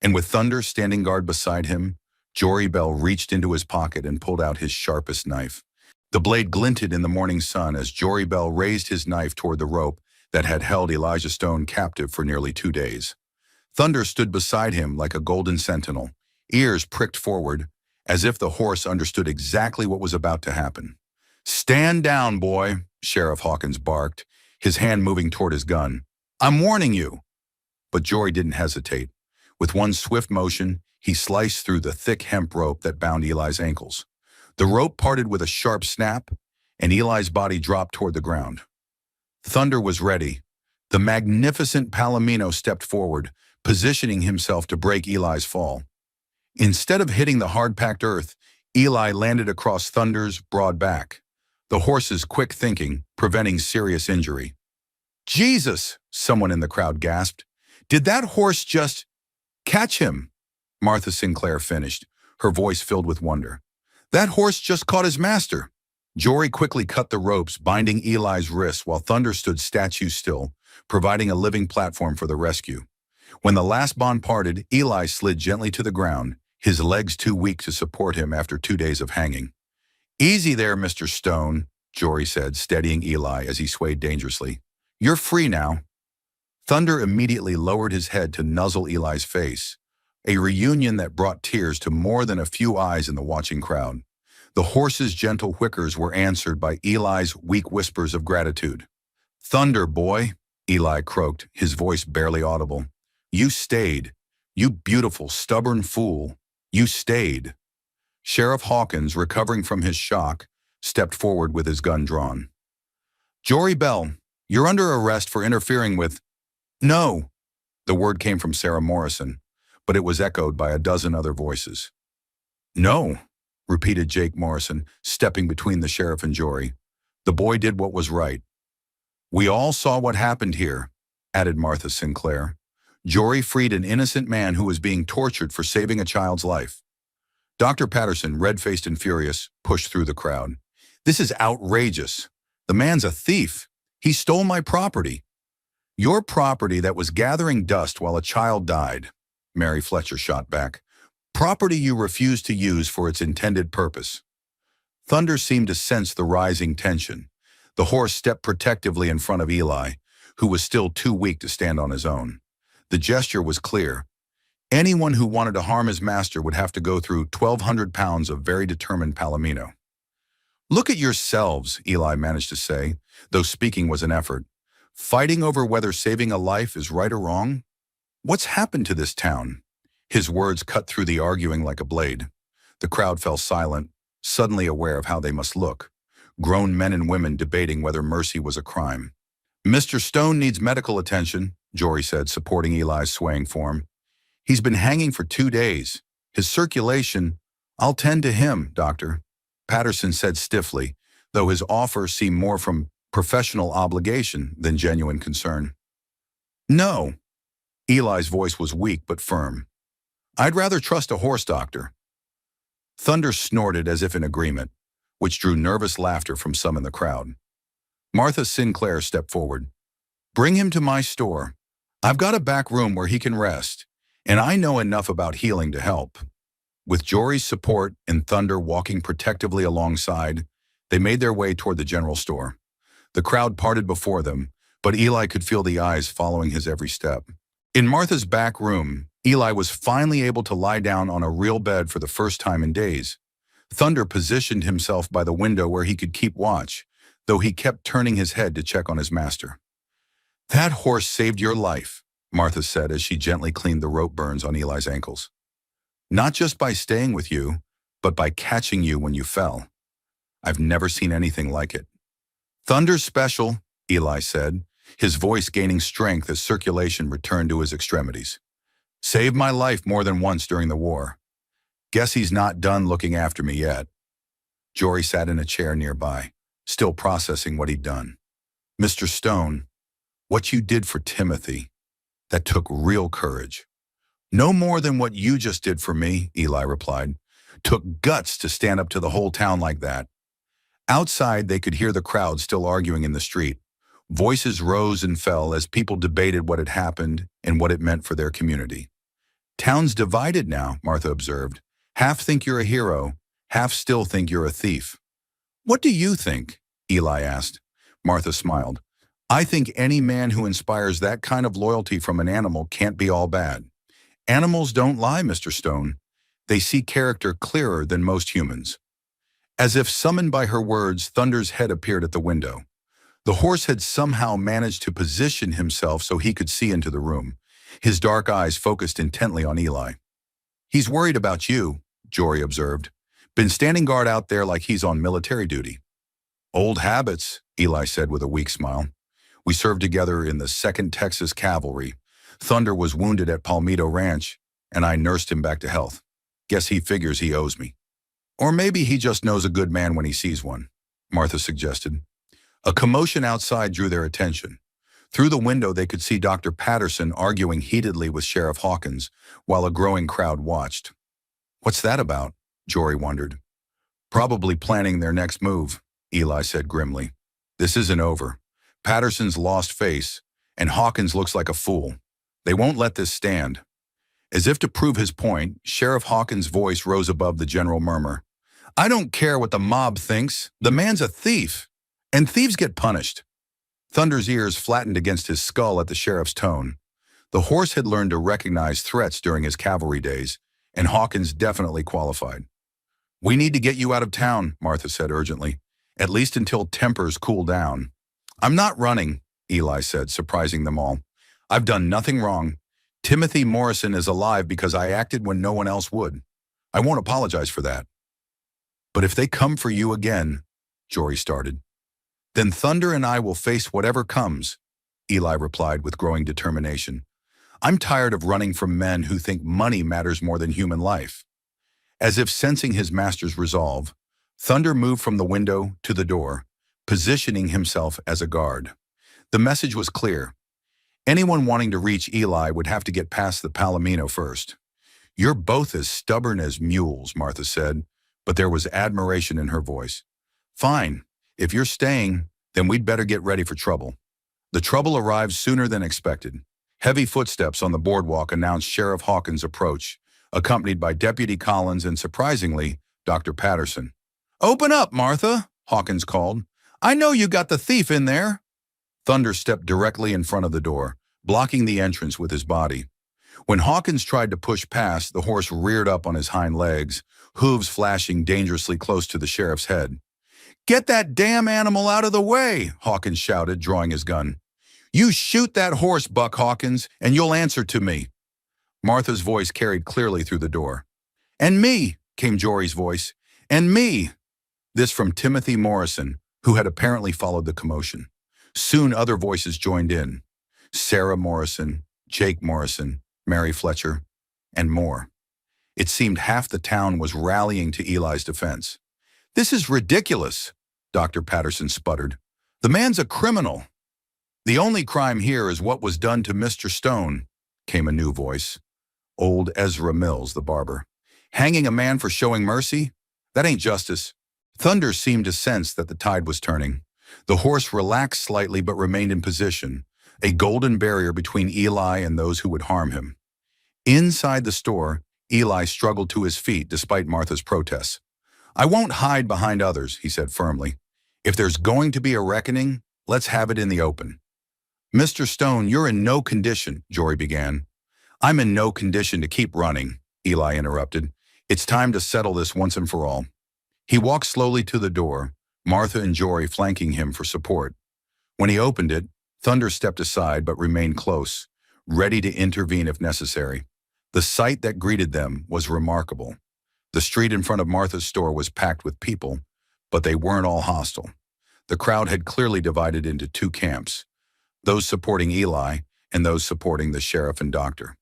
And with Thunder standing guard beside him, Jory Bell reached into his pocket and pulled out his sharpest knife. The blade glinted in the morning sun as Jory Bell raised his knife toward the rope that had held Elijah Stone captive for nearly 2 days. Thunder stood beside him like a golden sentinel, ears pricked forward, as if the horse understood exactly what was about to happen. Stand down, boy, Sheriff Hawkins barked, his hand moving toward his gun. I'm warning you. But Jory didn't hesitate. With one swift motion, he sliced through the thick hemp rope that bound Eli's ankles. The rope parted with a sharp snap, and Eli's body dropped toward the ground. Thunder was ready. The magnificent Palomino stepped forward, positioning himself to break Eli's fall. Instead of hitting the hard-packed earth, Eli landed across Thunder's broad back, the horse's quick thinking preventing serious injury. Jesus, someone in the crowd gasped. Did that horse just catch him? Martha Sinclair finished, her voice filled with wonder. That horse just caught his master. Jory quickly cut the ropes, binding Eli's wrists while Thunder stood statue still, providing a living platform for the rescue. When the last bond parted, Eli slid gently to the ground, his legs too weak to support him after 2 days of hanging. Easy there, Mr. Stone, Jory said, steadying Eli as he swayed dangerously. You're free now. Thunder immediately lowered his head to nuzzle Eli's face, a reunion that brought tears to more than a few eyes in the watching crowd. The horse's gentle whickers were answered by Eli's weak whispers of gratitude. Thunder, boy, Eli croaked, his voice barely audible. You stayed. You beautiful, stubborn fool. You stayed. Sheriff Hawkins, recovering from his shock, stepped forward with his gun drawn. Jory Bell, you're under arrest for interfering with... No! The word came from Sarah Morrison, but it was echoed by a dozen other voices. No, repeated Jake Morrison, stepping between the sheriff and Jory. The boy did what was right. We all saw what happened here, added Martha Sinclair. Jory freed an innocent man who was being tortured for saving a child's life. Dr. Patterson, red-faced and furious, pushed through the crowd. This is outrageous. The man's a thief. He stole my property. Your property that was gathering dust while a child died, Mary Fletcher shot back. Property you refused to use for its intended purpose. Thunder seemed to sense the rising tension. The horse stepped protectively in front of Eli, who was still too weak to stand on his own. The gesture was clear. Anyone who wanted to harm his master would have to go through 1,200 pounds of very determined palomino. Look at yourselves, Eli managed to say, though speaking was an effort. Fighting over whether saving a life is right or wrong? What's happened to this town? His words cut through the arguing like a blade. The crowd fell silent, suddenly aware of how they must look. Grown men and women debating whether mercy was a crime. Mr. Stone needs medical attention, Jory said, supporting Eli's swaying form. He's been hanging for 2 days. His circulation... I'll tend to him, doctor, Patterson said stiffly, though his offer seemed more from professional obligation than genuine concern. No. Eli's voice was weak but firm. I'd rather trust a horse doctor. Thunder snorted as if in agreement, which drew nervous laughter from some in the crowd. Martha Sinclair stepped forward. Bring him to my store. I've got a back room where he can rest, and I know enough about healing to help. With Jory's support and Thunder walking protectively alongside, they made their way toward the general store. The crowd parted before them, but Eli could feel the eyes following his every step. In Martha's back room, Eli was finally able to lie down on a real bed for the first time in days. Thunder positioned himself by the window where he could keep watch, though he kept turning his head to check on his master. That horse saved your life, Martha said as she gently cleaned the rope burns on Eli's ankles. Not just by staying with you, but by catching you when you fell. I've never seen anything like it. Thunder's special, Eli said, his voice gaining strength as circulation returned to his extremities. Saved my life more than once during the war. Guess he's not done looking after me yet. Jory sat in a chair nearby, still processing what he'd done. Mr. Stone, what you did for Timothy, that took real courage. No more than what you just did for me, Eli replied. Took guts to stand up to the whole town like that. Outside, they could hear the crowd still arguing in the street. Voices rose and fell as people debated what had happened and what it meant for their community. Town's divided now, Martha observed. Half think you're a hero, half still think you're a thief. What do you think? Eli asked. Martha smiled. I think any man who inspires that kind of loyalty from an animal can't be all bad. Animals don't lie, Mr. Stone. They see character clearer than most humans. As if summoned by her words, Thunder's head appeared at the window. The horse had somehow managed to position himself so he could see into the room, his dark eyes focused intently on Eli. He's worried about you, Jory observed. Been standing guard out there like he's on military duty. Old habits, Eli said with a weak smile. We served together in the 2nd Texas Cavalry. Thunder was wounded at Palmito Ranch, and I nursed him back to health. Guess he figures he owes me. Or maybe he just knows a good man when he sees one, Martha suggested. A commotion outside drew their attention. Through the window, they could see Dr. Patterson arguing heatedly with Sheriff Hawkins, while a growing crowd watched. What's that about? Jory wondered. Probably planning their next move, Eli said grimly. This isn't over. Patterson's lost face, and Hawkins looks like a fool. They won't let this stand. As if to prove his point, Sheriff Hawkins' voice rose above the general murmur. I don't care what the mob thinks. The man's a thief, and thieves get punished. Thunder's ears flattened against his skull at the sheriff's tone. The horse had learned to recognize threats during his cavalry days, and Hawkins definitely qualified. We need to get you out of town, Martha said urgently, at least until tempers cool down. I'm not running, Eli said, surprising them all. I've done nothing wrong. Timothy Morrison is alive because I acted when no one else would. I won't apologize for that. But if they come for you again, Jory started, then Thunder and I will face whatever comes, Eli replied with growing determination. I'm tired of running from men who think money matters more than human life. As if sensing his master's resolve, Thunder moved from the window to the door, positioning himself as a guard. The message was clear. Anyone wanting to reach Eli would have to get past the Palomino first. "You're both as stubborn as mules," Martha said, but there was admiration in her voice. "Fine. If you're staying, then we'd better get ready for trouble." The trouble arrived sooner than expected. Heavy footsteps on the boardwalk announced Sheriff Hawkins' approach, accompanied by Deputy Collins and, surprisingly, Dr. Patterson. "Open up, Martha," Hawkins called. "I know you got the thief in there." Thunder stepped directly in front of the door, blocking the entrance with his body. When Hawkins tried to push past, the horse reared up on his hind legs, hooves flashing dangerously close to the sheriff's head. "Get that damn animal out of the way," Hawkins shouted, drawing his gun. "You shoot that horse, Buck Hawkins, and you'll answer to me." Martha's voice carried clearly through the door. "And me," came Jory's voice. "And me." This from Timothy Morrison, who had apparently followed the commotion. Soon other voices joined in. Sarah Morrison, Jake Morrison, Mary Fletcher, and more. It seemed half the town was rallying to Eli's defense. "This is ridiculous," Dr. Patterson sputtered. "The man's a criminal." "The only crime here is what was done to Mr. Stone," came a new voice. Old Ezra Mills, the barber. "Hanging a man for showing mercy? That ain't justice." Thunder seemed to sense that the tide was turning. The horse relaxed slightly but remained in position, a golden barrier between Eli and those who would harm him. Inside the store, Eli struggled to his feet despite Martha's protests. "I won't hide behind others," he said firmly. "If there's going to be a reckoning, let's have it in the open." "Mr. Stone, you're in no condition," Jory began. "I'm in no condition to keep running," Eli interrupted. "It's time to settle this once and for all." He walked slowly to the door, Martha and Jory flanking him for support. When he opened it, Thunder stepped aside but remained close, ready to intervene if necessary. The sight that greeted them was remarkable. The street in front of Martha's store was packed with people, but they weren't all hostile. The crowd had clearly divided into two camps, those supporting Eli and those supporting the sheriff and doctor.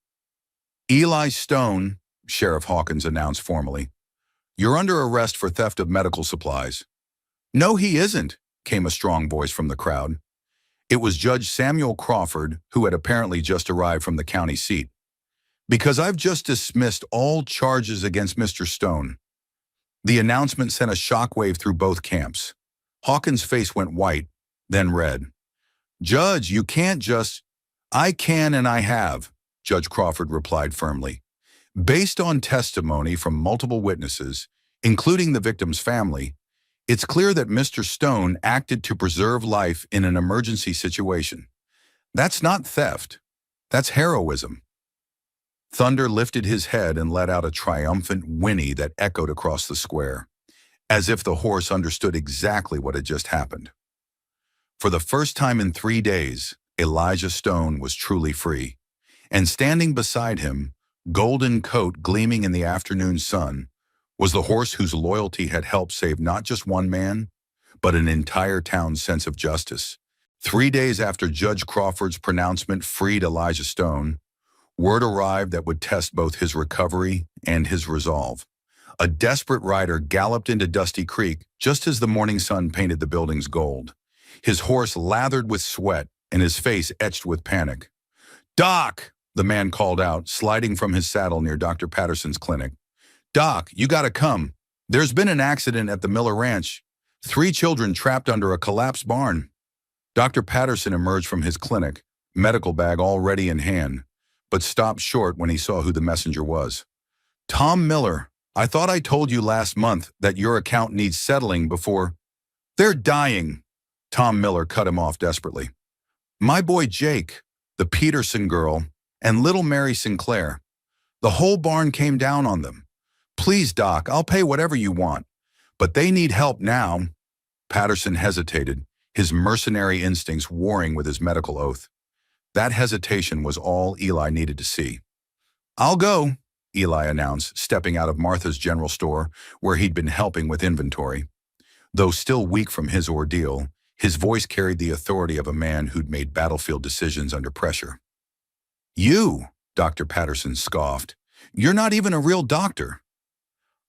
"Eli Stone," Sheriff Hawkins announced formally, "you're under arrest for theft of medical supplies." "No, he isn't," came a strong voice from the crowd. It was Judge Samuel Crawford, who had apparently just arrived from the county seat. "Because I've just dismissed all charges against Mr. Stone." The announcement sent a shockwave through both camps. Hawkins' face went white, then red. "Judge, you can't just—" "I can and I have," Judge Crawford replied firmly. "Based on testimony from multiple witnesses, including the victim's family, it's clear that Mr. Stone acted to preserve life in an emergency situation. That's not theft. That's heroism." Thunder lifted his head and let out a triumphant whinny that echoed across the square, as if the horse understood exactly what had just happened. For the first time in 3 days, Elijah Stone was truly free, and standing beside him, golden coat gleaming in the afternoon sun, was the horse whose loyalty had helped save not just one man, but an entire town's sense of justice. 3 days after Judge Crawford's pronouncement freed Elijah Stone, word arrived that would test both his recovery and his resolve. A desperate rider galloped into Dusty Creek just as the morning sun painted the buildings gold, his horse lathered with sweat and his face etched with panic. "Doc!" the man called out, sliding from his saddle near Dr. Patterson's clinic. "Doc, you gotta come. There's been an accident at the Miller Ranch. 3 children trapped under a collapsed barn." Dr. Patterson emerged from his clinic, medical bag already in hand, but stopped short when he saw who the messenger was. "Tom Miller, I thought I told you last month that your account needs settling before—" "They're dying," Tom Miller cut him off desperately. "My boy Jake, the Peterson girl, and little Mary Sinclair. The whole barn came down on them. Please, Doc, I'll pay whatever you want, but they need help now." Patterson hesitated, his mercenary instincts warring with his medical oath. That hesitation was all Eli needed to see. "I'll go," Eli announced, stepping out of Martha's general store, where he'd been helping with inventory. Though still weak from his ordeal, his voice carried the authority of a man who'd made battlefield decisions under pressure. "You," Dr. Patterson scoffed. "You're not even a real doctor."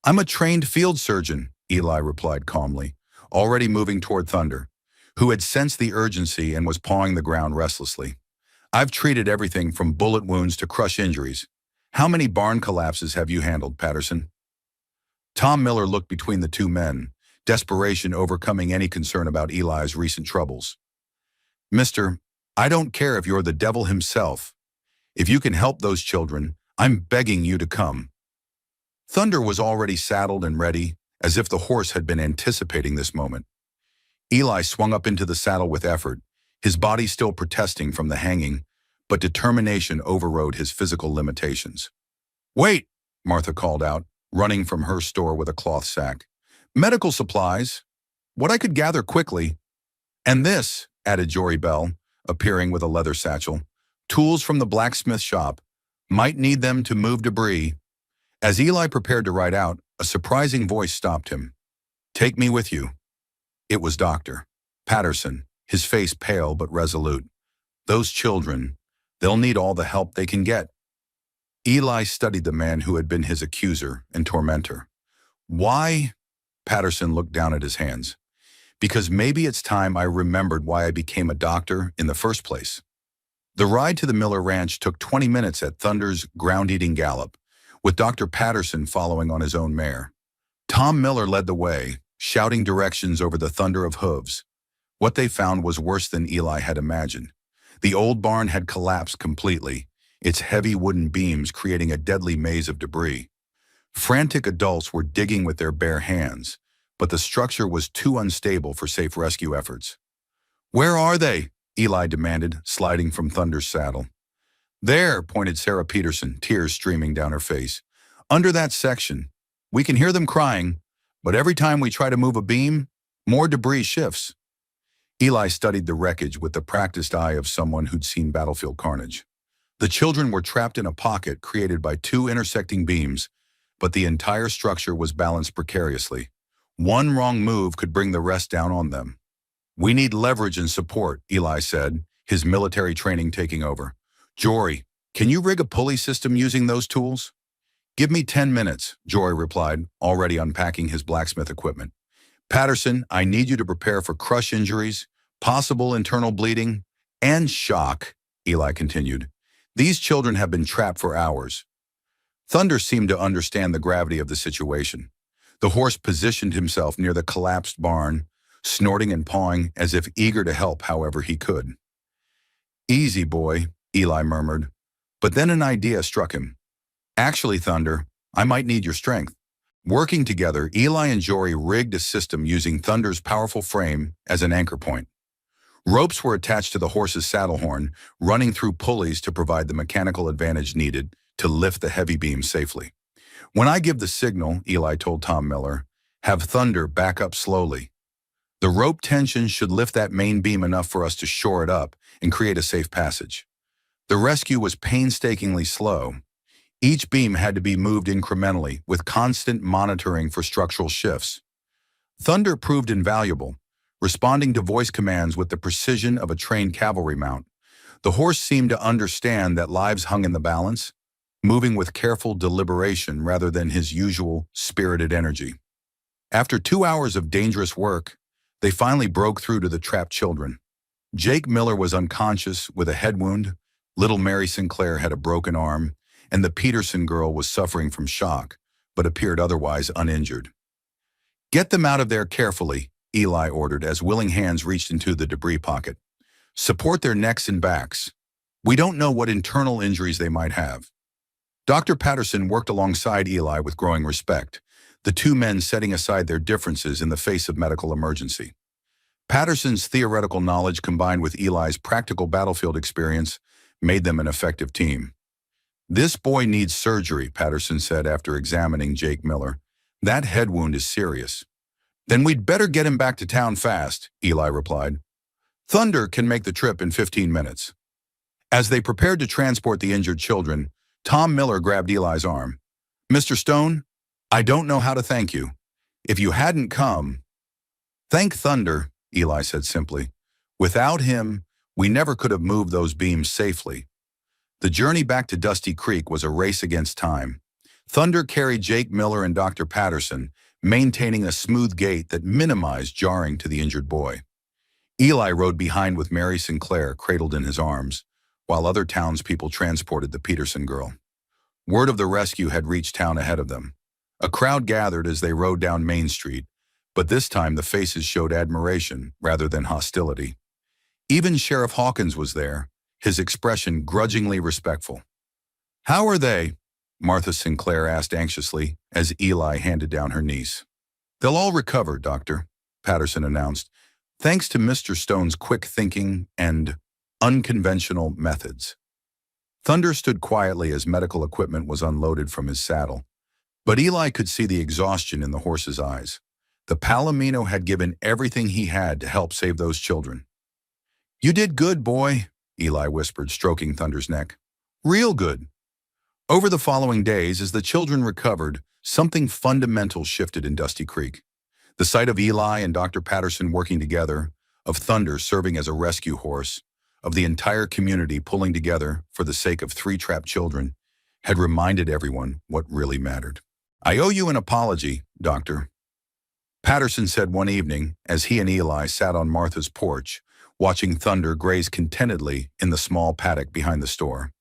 "I'm a trained field surgeon," Eli replied calmly, already moving toward Thunder, who had sensed the urgency and was pawing the ground restlessly. I've treated everything from bullet wounds to crush injuries. How many barn collapses have you handled, Patterson? Tom Miller looked between the two men, desperation overcoming any concern about Eli's recent troubles. Mister, I don't care if you're the devil himself. If you can help those children, I'm begging you to come. Thunder was already saddled and ready, as if the horse had been anticipating this moment. Eli swung up into the saddle with effort, his body still protesting from the hanging, but determination overrode his physical limitations. Wait, Martha called out, running from her store with a cloth sack. Medical supplies. What I could gather quickly. And this, added Jory Bell, appearing with a leather satchel. Tools from the blacksmith shop. Might need them to move debris. As Eli prepared to ride out, a surprising voice stopped him. Take me with you. It was Dr. Patterson, his face pale but resolute. Those children, they'll need all the help they can get. Eli studied the man who had been his accuser and tormentor. Why? Patterson looked down at his hands. Because maybe it's time I remembered why I became a doctor in the first place. The ride to the Miller Ranch took 20 minutes at Thunder's ground-eating gallop, with Dr. Patterson following on his own mare. Tom Miller led the way, shouting directions over the thunder of hooves. What they found was worse than Eli had imagined. The old barn had collapsed completely, its heavy wooden beams creating a deadly maze of debris. Frantic adults were digging with their bare hands, but the structure was too unstable for safe rescue efforts. Where are they? Eli demanded, sliding from Thunder's saddle. There, pointed Sarah Peterson, tears streaming down her face. Under that section. We can hear them crying, but every time we try to move a beam, more debris shifts. Eli studied the wreckage with the practiced eye of someone who'd seen battlefield carnage. The children were trapped in a pocket created by two intersecting beams, but the entire structure was balanced precariously. One wrong move could bring the rest down on them. We need leverage and support, Eli said, his military training taking over. Jory, can you rig a pulley system using those tools? Give me 10 minutes, Jory replied, already unpacking his blacksmith equipment. Patterson, I need you to prepare for crush injuries, possible internal bleeding, and shock, Eli continued. These children have been trapped for hours. Thunder seemed to understand the gravity of the situation. The horse positioned himself near the collapsed barn, snorting and pawing as if eager to help however he could. Easy, boy, Eli murmured. But then an idea struck him. Actually, Thunder, I might need your strength. Working together, Eli and Jory rigged a system using Thunder's powerful frame as an anchor point. Ropes were attached to the horse's saddle horn, running through pulleys to provide the mechanical advantage needed to lift the heavy beam safely. When I give the signal, Eli told Tom Miller, have Thunder back up slowly. The rope tension should lift that main beam enough for us to shore it up and create a safe passage. The rescue was painstakingly slow. Each beam had to be moved incrementally with constant monitoring for structural shifts. Thunder proved invaluable, responding to voice commands with the precision of a trained cavalry mount. The horse seemed to understand that lives hung in the balance, moving with careful deliberation rather than his usual spirited energy. After 2 hours of dangerous work, they finally broke through to the trapped children. Jake Miller was unconscious with a head wound, little Mary Sinclair had a broken arm, and the Peterson girl was suffering from shock, but appeared otherwise uninjured. Get them out of there carefully, Eli ordered as willing hands reached into the debris pocket. Support their necks and backs. We don't know what internal injuries they might have. Dr. Patterson worked alongside Eli with growing respect, the two men setting aside their differences in the face of medical emergency. Patterson's theoretical knowledge combined with Eli's practical battlefield experience made them an effective team. This boy needs surgery, Patterson said after examining Jake Miller. That head wound is serious. Then we'd better get him back to town fast, Eli replied. Thunder can make the trip in 15 minutes. As they prepared to transport the injured children, Tom Miller grabbed Eli's arm. Mr. Stone, I don't know how to thank you. If you hadn't come... Thank Thunder, Eli said simply. Without him, we never could have moved those beams safely. The journey back to Dusty Creek was a race against time. Thunder carried Jake Miller and Dr. Patterson, maintaining a smooth gait that minimized jarring to the injured boy. Eli rode behind with Mary Sinclair cradled in his arms, while other townspeople transported the Peterson girl. Word of the rescue had reached town ahead of them. A crowd gathered as they rode down Main Street, but this time the faces showed admiration rather than hostility. Even Sheriff Hawkins was there, his expression grudgingly respectful. "How are they?" Martha Sinclair asked anxiously as Eli handed down her niece. "They'll all recover, Doctor," Patterson announced, thanks to Mr. Stone's quick thinking and unconventional methods. Thunder stood quietly as medical equipment was unloaded from his saddle, but Eli could see the exhaustion in the horse's eyes. The Palomino had given everything he had to help save those children. "You did good, boy," Eli whispered, stroking Thunder's neck. "Real good." Over the following days, as the children recovered, something fundamental shifted in Dusty Creek. The sight of Eli and Dr. Patterson working together, of Thunder serving as a rescue horse, of the entire community pulling together for the sake of 3 trapped children, had reminded everyone what really mattered. "I owe you an apology, Doctor," Patterson said one evening as he and Eli sat on Martha's porch, watching Thunder graze contentedly in the small paddock behind the store.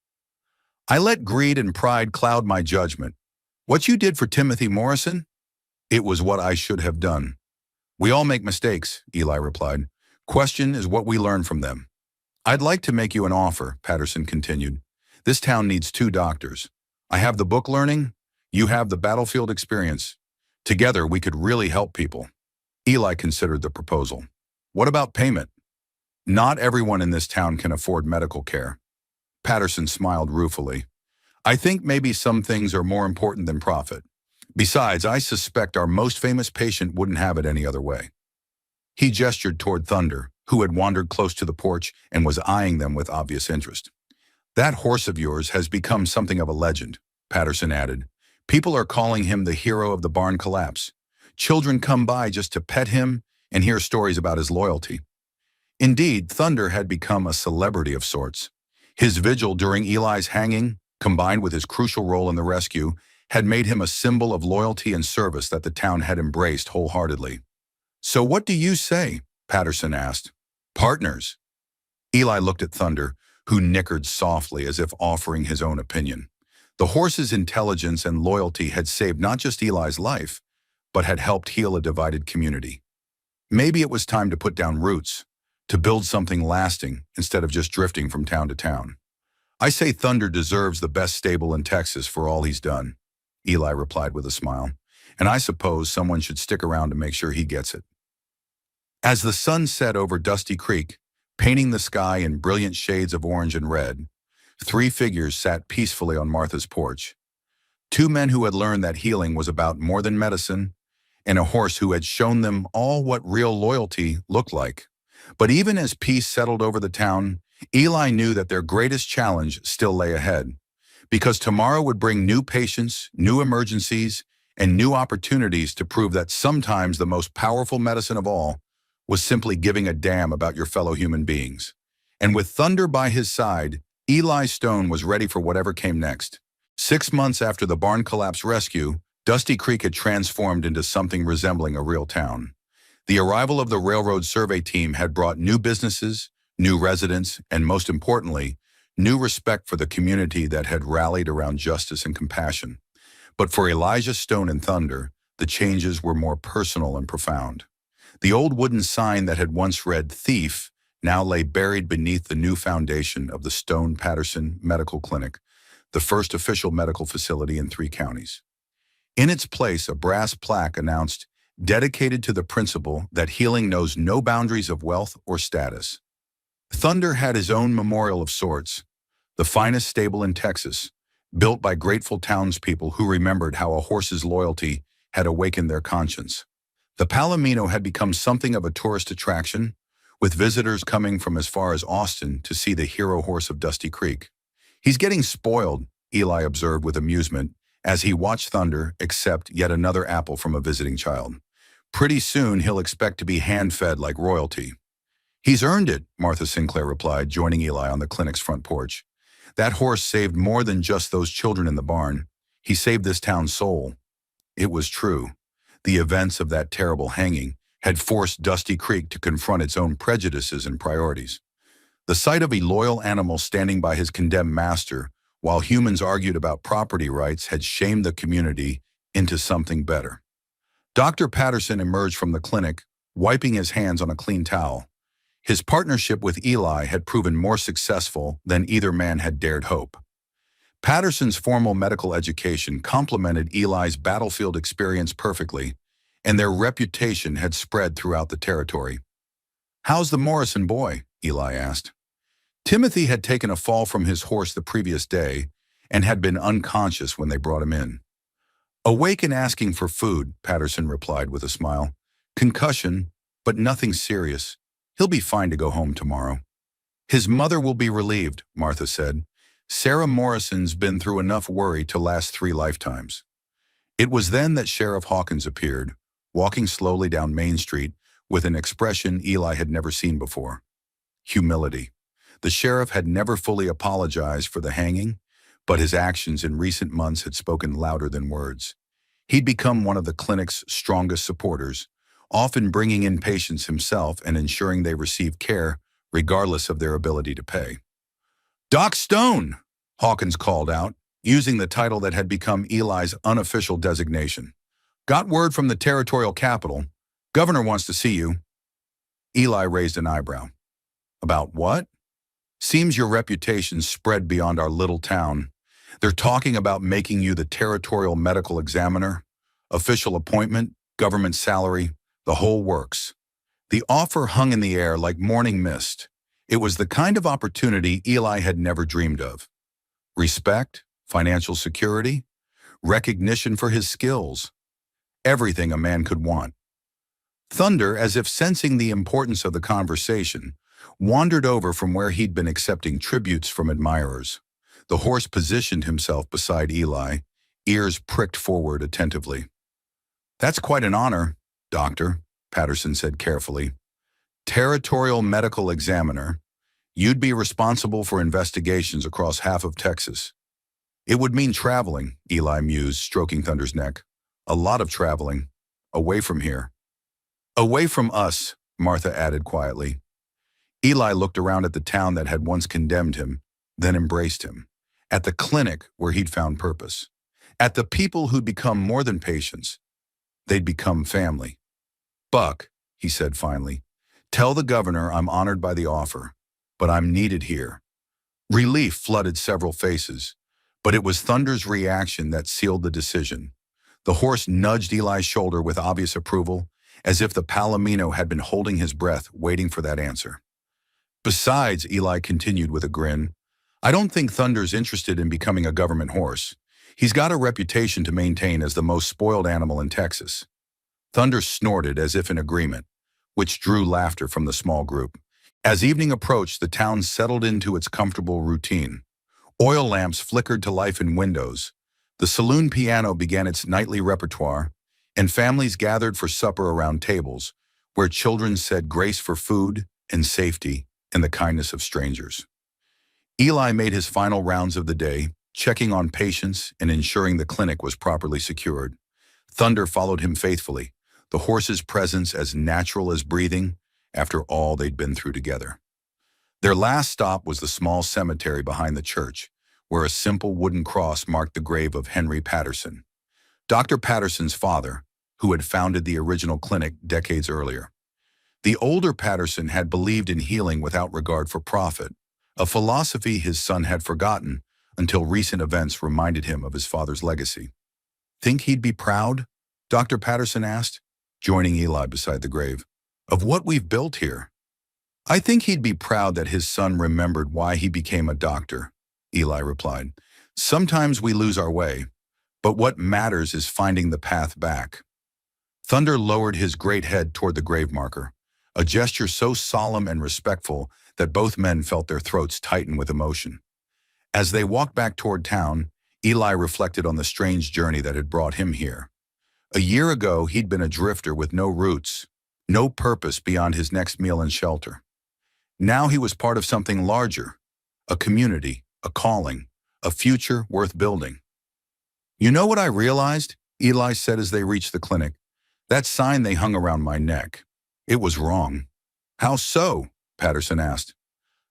"I let greed and pride cloud my judgment. What you did for Timothy Morrison? It was what I should have done." "We all make mistakes," Eli replied. "Question is what we learn from them." "I'd like to make you an offer," Patterson continued. "This town needs 2 doctors. I have the book learning, you have the battlefield experience. Together we could really help people." Eli considered the proposal. "What about payment?" "Not everyone in this town can afford medical care." Patterson smiled ruefully. "I think maybe some things are more important than profit. Besides, I suspect our most famous patient wouldn't have it any other way." He gestured toward Thunder, who had wandered close to the porch and was eyeing them with obvious interest. "That horse of yours has become something of a legend," Patterson added. "People are calling him the hero of the barn collapse. Children come by just to pet him and hear stories about his loyalty." Indeed, Thunder had become a celebrity of sorts. His vigil during Eli's hanging, combined with his crucial role in the rescue, had made him a symbol of loyalty and service that the town had embraced wholeheartedly. "So what do you say?" Patterson asked. "Partners." Eli looked at Thunder, who nickered softly as if offering his own opinion. The horse's intelligence and loyalty had saved not just Eli's life, but had helped heal a divided community. Maybe it was time to put down roots, to build something lasting instead of just drifting from town to town. "I say Thunder deserves the best stable in Texas for all he's done," Eli replied with a smile. "And I suppose someone should stick around to make sure he gets it." As the sun set over Dusty Creek, painting the sky in brilliant shades of orange and red, 3 figures sat peacefully on Martha's porch. 2 men who had learned that healing was about more than medicine, and a horse who had shown them all what real loyalty looked like. But even as peace settled over the town, Eli knew that their greatest challenge still lay ahead, because tomorrow would bring new patients, new emergencies, and new opportunities to prove that sometimes the most powerful medicine of all was simply giving a damn about your fellow human beings. And with Thunder by his side, Eli Stone was ready for whatever came next. 6 months after the barn collapse rescue, Dusty Creek had transformed into something resembling a real town. The arrival of the railroad survey team had brought new businesses, new residents, and most importantly, new respect for the community that had rallied around justice and compassion. But for Elijah Stone and Thunder, the changes were more personal and profound. The old wooden sign that had once read "Thief" now lay buried beneath the new foundation of the Stone Patterson Medical Clinic, the first official medical facility in 3 counties. In its place, a brass plaque announced, "Dedicated to the principle that healing knows no boundaries of wealth or status." Thunder had his own memorial of sorts, the finest stable in Texas, built by grateful townspeople who remembered how a horse's loyalty had awakened their conscience. The Palomino had become something of a tourist attraction, with visitors coming from as far as Austin to see the hero horse of Dusty Creek. "He's getting spoiled," Eli observed with amusement as he watched Thunder accept yet another apple from a visiting child. "Pretty soon he'll expect to be hand-fed like royalty." "He's earned it," Martha Sinclair replied, joining Eli on the clinic's front porch. "That horse saved more than just those children in the barn. He saved this town's soul." It was true. The events of that terrible hanging had forced Dusty Creek to confront its own prejudices and priorities. The sight of a loyal animal standing by his condemned master while humans argued about property rights had shamed the community into something better. Dr. Patterson emerged from the clinic, wiping his hands on a clean towel. His partnership with Eli had proven more successful than either man had dared hope. Patterson's formal medical education complemented Eli's battlefield experience perfectly, and their reputation had spread throughout the territory. "How's the Morrison boy?" Eli asked. Timothy had taken a fall from his horse the previous day and had been unconscious when they brought him in. "Awake and asking for food," Patterson replied with a smile. "Concussion, but nothing serious. He'll be fine to go home tomorrow." "His mother will be relieved," Martha said. "Sarah Morrison's been through enough worry to last 3 lifetimes." It was then that Sheriff Hawkins appeared, walking slowly down Main Street with an expression Eli had never seen before: humility. The sheriff had never fully apologized for the hanging, but his actions in recent months had spoken louder than words. He'd become one of the clinic's strongest supporters, often bringing in patients himself and ensuring they received care regardless of their ability to pay. "Doc Stone!" Hawkins called out, using the title that had become Eli's unofficial designation. "Got word from the territorial capital. Governor wants to see you." Eli raised an eyebrow. "About what?" "Seems your reputation spread beyond our little town. They're talking about making you the territorial medical examiner, official appointment, government salary, the whole works." The offer hung in the air like morning mist. It was the kind of opportunity Eli had never dreamed of. Respect, financial security, recognition for his skills. Everything a man could want. Thunder, as if sensing the importance of the conversation, wandered over from where he'd been accepting tributes from admirers. The horse positioned himself beside Eli, ears pricked forward attentively. "That's quite an honor, Doctor," Patterson said carefully. "Territorial medical examiner. You'd be responsible for investigations across half of Texas." "It would mean traveling," Eli mused, stroking Thunder's neck. "A lot of traveling. Away from here." "Away from us," Martha added quietly. Eli looked around at the town that had once condemned him, then embraced him. At the clinic where he'd found purpose. At the people who'd become more than patients. They'd become family. "Buck," he said finally, "tell the governor I'm honored by the offer, but I'm needed here." Relief flooded several faces, but it was Thunder's reaction that sealed the decision. The horse nudged Eli's shoulder with obvious approval, as if the Palomino had been holding his breath, waiting for that answer. "Besides," Eli continued with a grin, "I don't think Thunder's interested in becoming a government horse. He's got a reputation to maintain as the most spoiled animal in Texas." Thunder snorted as if in agreement, which drew laughter from the small group. As evening approached, the town settled into its comfortable routine. Oil lamps flickered to life in windows. The saloon piano began its nightly repertoire, and families gathered for supper around tables, where children said grace for food and safety and the kindness of strangers. Eli made his final rounds of the day, checking on patients and ensuring the clinic was properly secured. Thunder followed him faithfully, the horse's presence as natural as breathing after all they'd been through together. Their last stop was the small cemetery behind the church, where a simple wooden cross marked the grave of Henry Patterson, Dr. Patterson's father, who had founded the original clinic decades earlier. The older Patterson had believed in healing without regard for profit, a philosophy his son had forgotten until recent events reminded him of his father's legacy. "Think he'd be proud?" Dr. Patterson asked, joining Eli beside the grave. "Of what we've built here?" "I think he'd be proud that his son remembered why he became a doctor," Eli replied. "Sometimes we lose our way, but what matters is finding the path back." Thunder lowered his great head toward the grave marker, a gesture so solemn and respectful that both men felt their throats tighten with emotion. As they walked back toward town, Eli reflected on the strange journey that had brought him here. A year ago, he'd been a drifter with no roots, no purpose beyond his next meal and shelter. Now he was part of something larger, a community, a calling, a future worth building. "You know what I realized?" Eli said as they reached the clinic. "That sign they hung around my neck. It was wrong. How so? Patterson asked.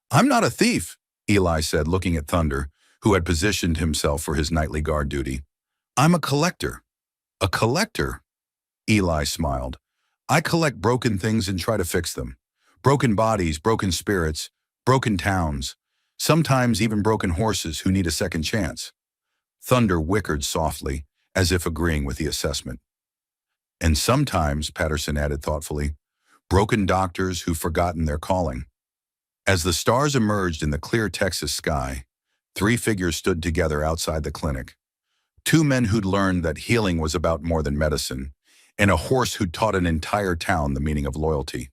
I'm not a thief, Eli said, looking at Thunder, who had positioned himself for his nightly guard duty. I'm a collector. A collector? Eli smiled. I collect broken things and try to fix them. Broken bodies, broken spirits, broken towns, sometimes even broken horses who need a second chance. Thunder whickered softly, as if agreeing with the assessment. And sometimes, Patterson added thoughtfully, broken doctors who've forgotten their calling. As the stars emerged in the clear Texas sky, three figures stood together outside the clinic. Two men who'd learned that healing was about more than medicine, and a horse who'd taught an entire town the meaning of loyalty.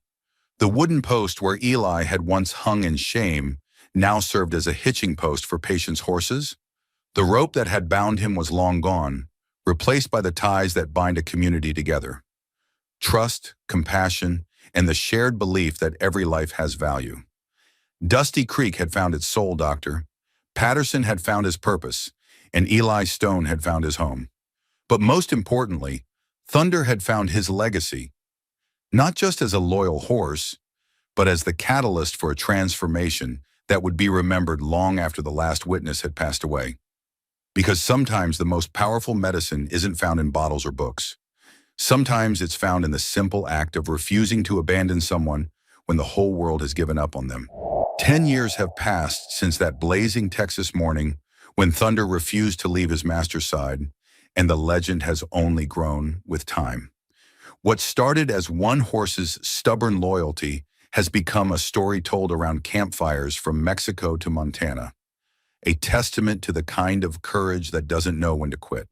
The wooden post where Eli had once hung in shame now served as a hitching post for patients' horses. The rope that had bound him was long gone, replaced by the ties that bind a community together. Trust, compassion, and the shared belief that every life has value. Dusty Creek had found its soul doctor, Patterson had found his purpose, and Eli Stone had found his home. But most importantly, Thunder had found his legacy, not just as a loyal horse, but as the catalyst for a transformation that would be remembered long after the last witness had passed away. Because sometimes the most powerful medicine isn't found in bottles or books. Sometimes it's found in the simple act of refusing to abandon someone when the whole world has given up on them. 10 years have passed since that blazing Texas morning when Thunder refused to leave his master's side, and the legend has only grown with time. What started as one horse's stubborn loyalty has become a story told around campfires from Mexico to Montana, a testament to the kind of courage that doesn't know when to quit.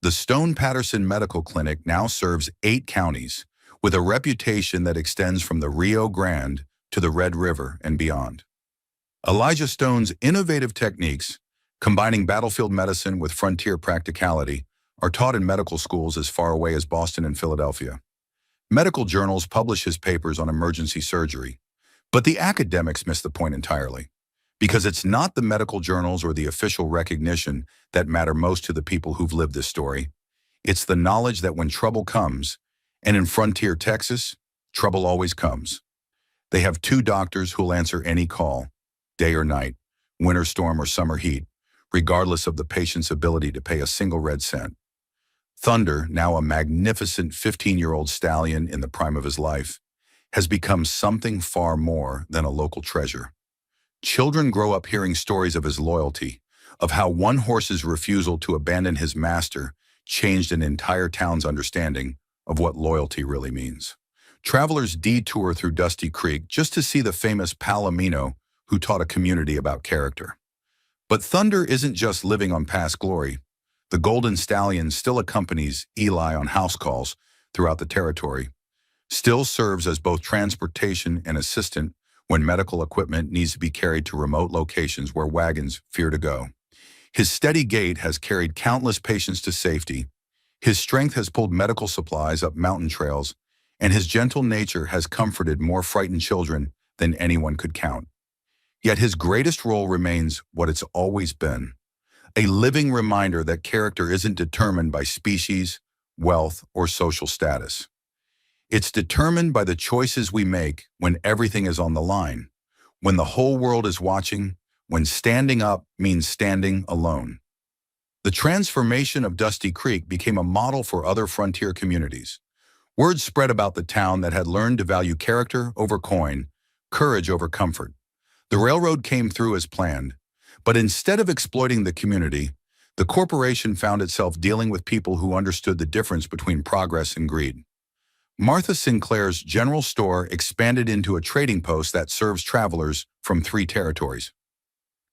The Stone Patterson Medical Clinic now serves 8 counties, with a reputation that extends from the Rio Grande to the Red River and beyond. Elijah Stone's innovative techniques, combining battlefield medicine with frontier practicality, are taught in medical schools as far away as Boston and Philadelphia. Medical journals publish his papers on emergency surgery, but the academics miss the point entirely, because it's not the medical journals or the official recognition that matter most to the people who've lived this story. It's the knowledge that when trouble comes, and in frontier Texas, trouble always comes. They have 2 doctors who'll answer any call, day or night, winter storm or summer heat, regardless of the patient's ability to pay a single red cent. Thunder, now a magnificent 15-year-old stallion in the prime of his life, has become something far more than a local treasure. Children grow up hearing stories of his loyalty, of how one horse's refusal to abandon his master changed an entire town's understanding of what loyalty really means. Travelers detour through Dusty Creek just to see the famous Palomino who taught a community about character. But Thunder isn't just living on past glory. The Golden Stallion still accompanies Eli on house calls throughout the territory, still serves as both transportation and assistant when medical equipment needs to be carried to remote locations where wagons fear to go. His steady gait has carried countless patients to safety. His strength has pulled medical supplies up mountain trails, and his gentle nature has comforted more frightened children than anyone could count. Yet his greatest role remains what it's always been, a living reminder that character isn't determined by species, wealth, or social status. It's determined by the choices we make when everything is on the line, when the whole world is watching, when standing up means standing alone. The transformation of Dusty Creek became a model for other frontier communities. Word spread about the town that had learned to value character over coin, courage over comfort. The railroad came through as planned, but instead of exploiting the community, the corporation found itself dealing with people who understood the difference between progress and greed. Martha Sinclair's general store expanded into a trading post that serves travelers from 3 territories.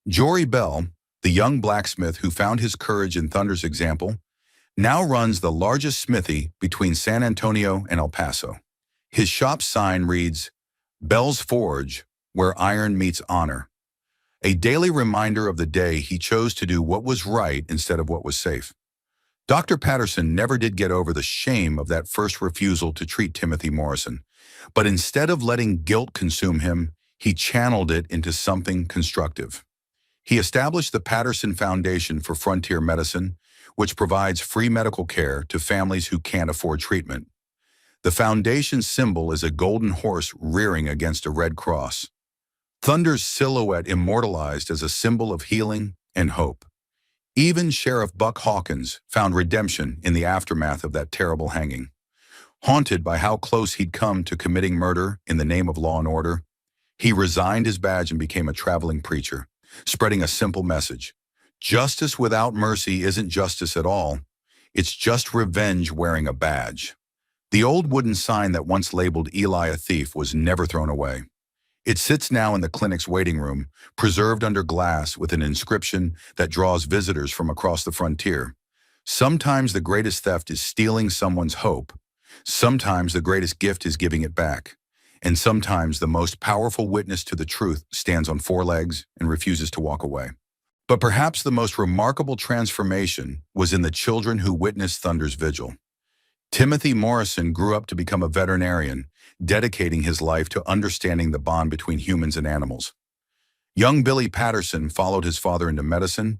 Jory Bell, the young blacksmith who found his courage in Thunder's example, now runs the largest smithy between San Antonio and El Paso. His shop sign reads, "Bell's Forge, where iron meets honor," a daily reminder of the day he chose to do what was right instead of what was safe. Dr. Patterson never did get over the shame of that first refusal to treat Timothy Morrison, but instead of letting guilt consume him, he channeled it into something constructive. He established the Patterson Foundation for Frontier Medicine, which provides free medical care to families who can't afford treatment. The foundation symbol is a golden horse rearing against a red cross. Thunder's silhouette immortalized as a symbol of healing and hope. Even Sheriff Buck Hawkins found redemption in the aftermath of that terrible hanging. Haunted by how close he'd come to committing murder in the name of law and order, he resigned his badge and became a traveling preacher, spreading a simple message. Justice without mercy isn't justice at all. It's just revenge wearing a badge. The old wooden sign that once labeled Eli a thief was never thrown away. It sits now in the clinic's waiting room, preserved under glass with an inscription that draws visitors from across the frontier. Sometimes the greatest theft is stealing someone's hope. Sometimes the greatest gift is giving it back. And sometimes the most powerful witness to the truth stands on four legs and refuses to walk away. But perhaps the most remarkable transformation was in the children who witnessed Thunder's vigil. Timothy Morrison grew up to become a veterinarian, dedicating his life to understanding the bond between humans and animals. Young Billy Patterson followed his father into medicine,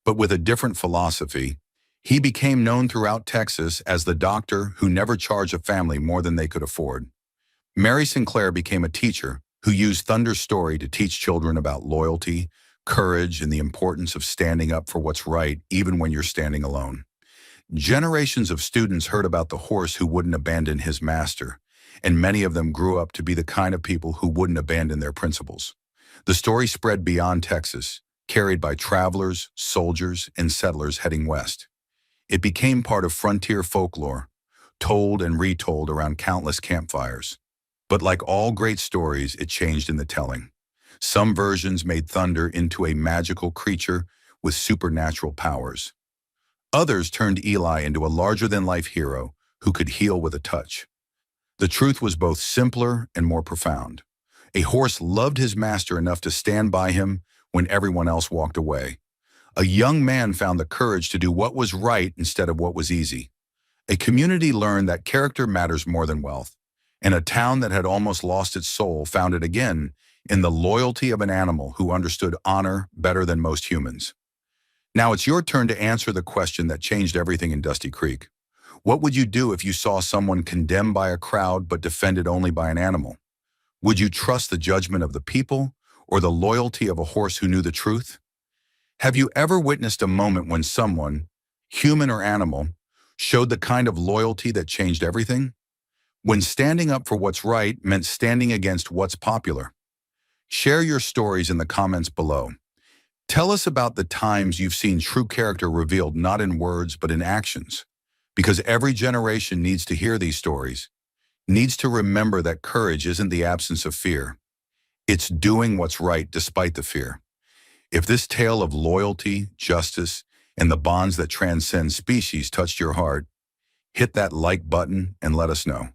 but with a different philosophy. He became known throughout Texas as the doctor who never charged a family more than they could afford. Mary Sinclair became a teacher who used Thunder's story to teach children about loyalty, courage, and the importance of standing up for what's right even when you're standing alone. Generations of students heard about the horse who wouldn't abandon his master, and many of them grew up to be the kind of people who wouldn't abandon their principles. The story spread beyond Texas, carried by travelers, soldiers, and settlers heading west. It became part of frontier folklore, told and retold around countless campfires. But like all great stories, it changed in the telling. Some versions made Thunder into a magical creature with supernatural powers. Others turned Eli into a larger-than-life hero who could heal with a touch. The truth was both simpler and more profound. A horse loved his master enough to stand by him when everyone else walked away. A young man found the courage to do what was right instead of what was easy. A community learned that character matters more than wealth, and a town that had almost lost its soul found it again in the loyalty of an animal who understood honor better than most humans. Now it's your turn to answer the question that changed everything in Dusty Creek. What would you do if you saw someone condemned by a crowd but defended only by an animal? Would you trust the judgment of the people or the loyalty of a horse who knew the truth? Have you ever witnessed a moment when someone, human or animal, showed the kind of loyalty that changed everything? When standing up for what's right meant standing against what's popular. Share your stories in the comments below. Tell us about the times you've seen true character revealed not in words but in actions. Because every generation needs to hear these stories, needs to remember that courage isn't the absence of fear. It's doing what's right despite the fear. If this tale of loyalty, justice, and the bonds that transcend species touched your heart, hit that like button and let us know.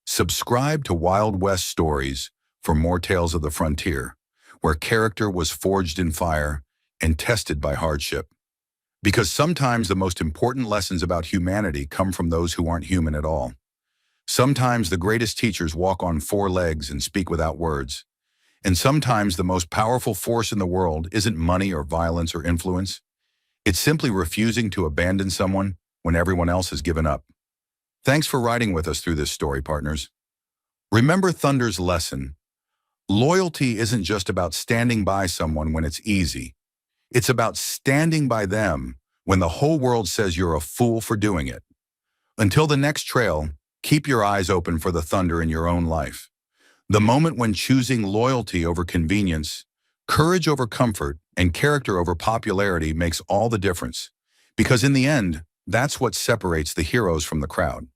Subscribe to Wild West Stories for more tales of the frontier, where character was forged in fire and tested by hardship. Because sometimes the most important lessons about humanity come from those who aren't human at all. Sometimes the greatest teachers walk on four legs and speak without words. And sometimes the most powerful force in the world isn't money or violence or influence. It's simply refusing to abandon someone when everyone else has given up. Thanks for riding with us through this story, partners. Remember Thunder's lesson. Loyalty isn't just about standing by someone when it's easy. It's about standing by them when the whole world says you're a fool for doing it. Until the next trail, keep your eyes open for the thunder in your own life. The moment when choosing loyalty over convenience, courage over comfort, and character over popularity makes all the difference. Because in the end, that's what separates the heroes from the crowd.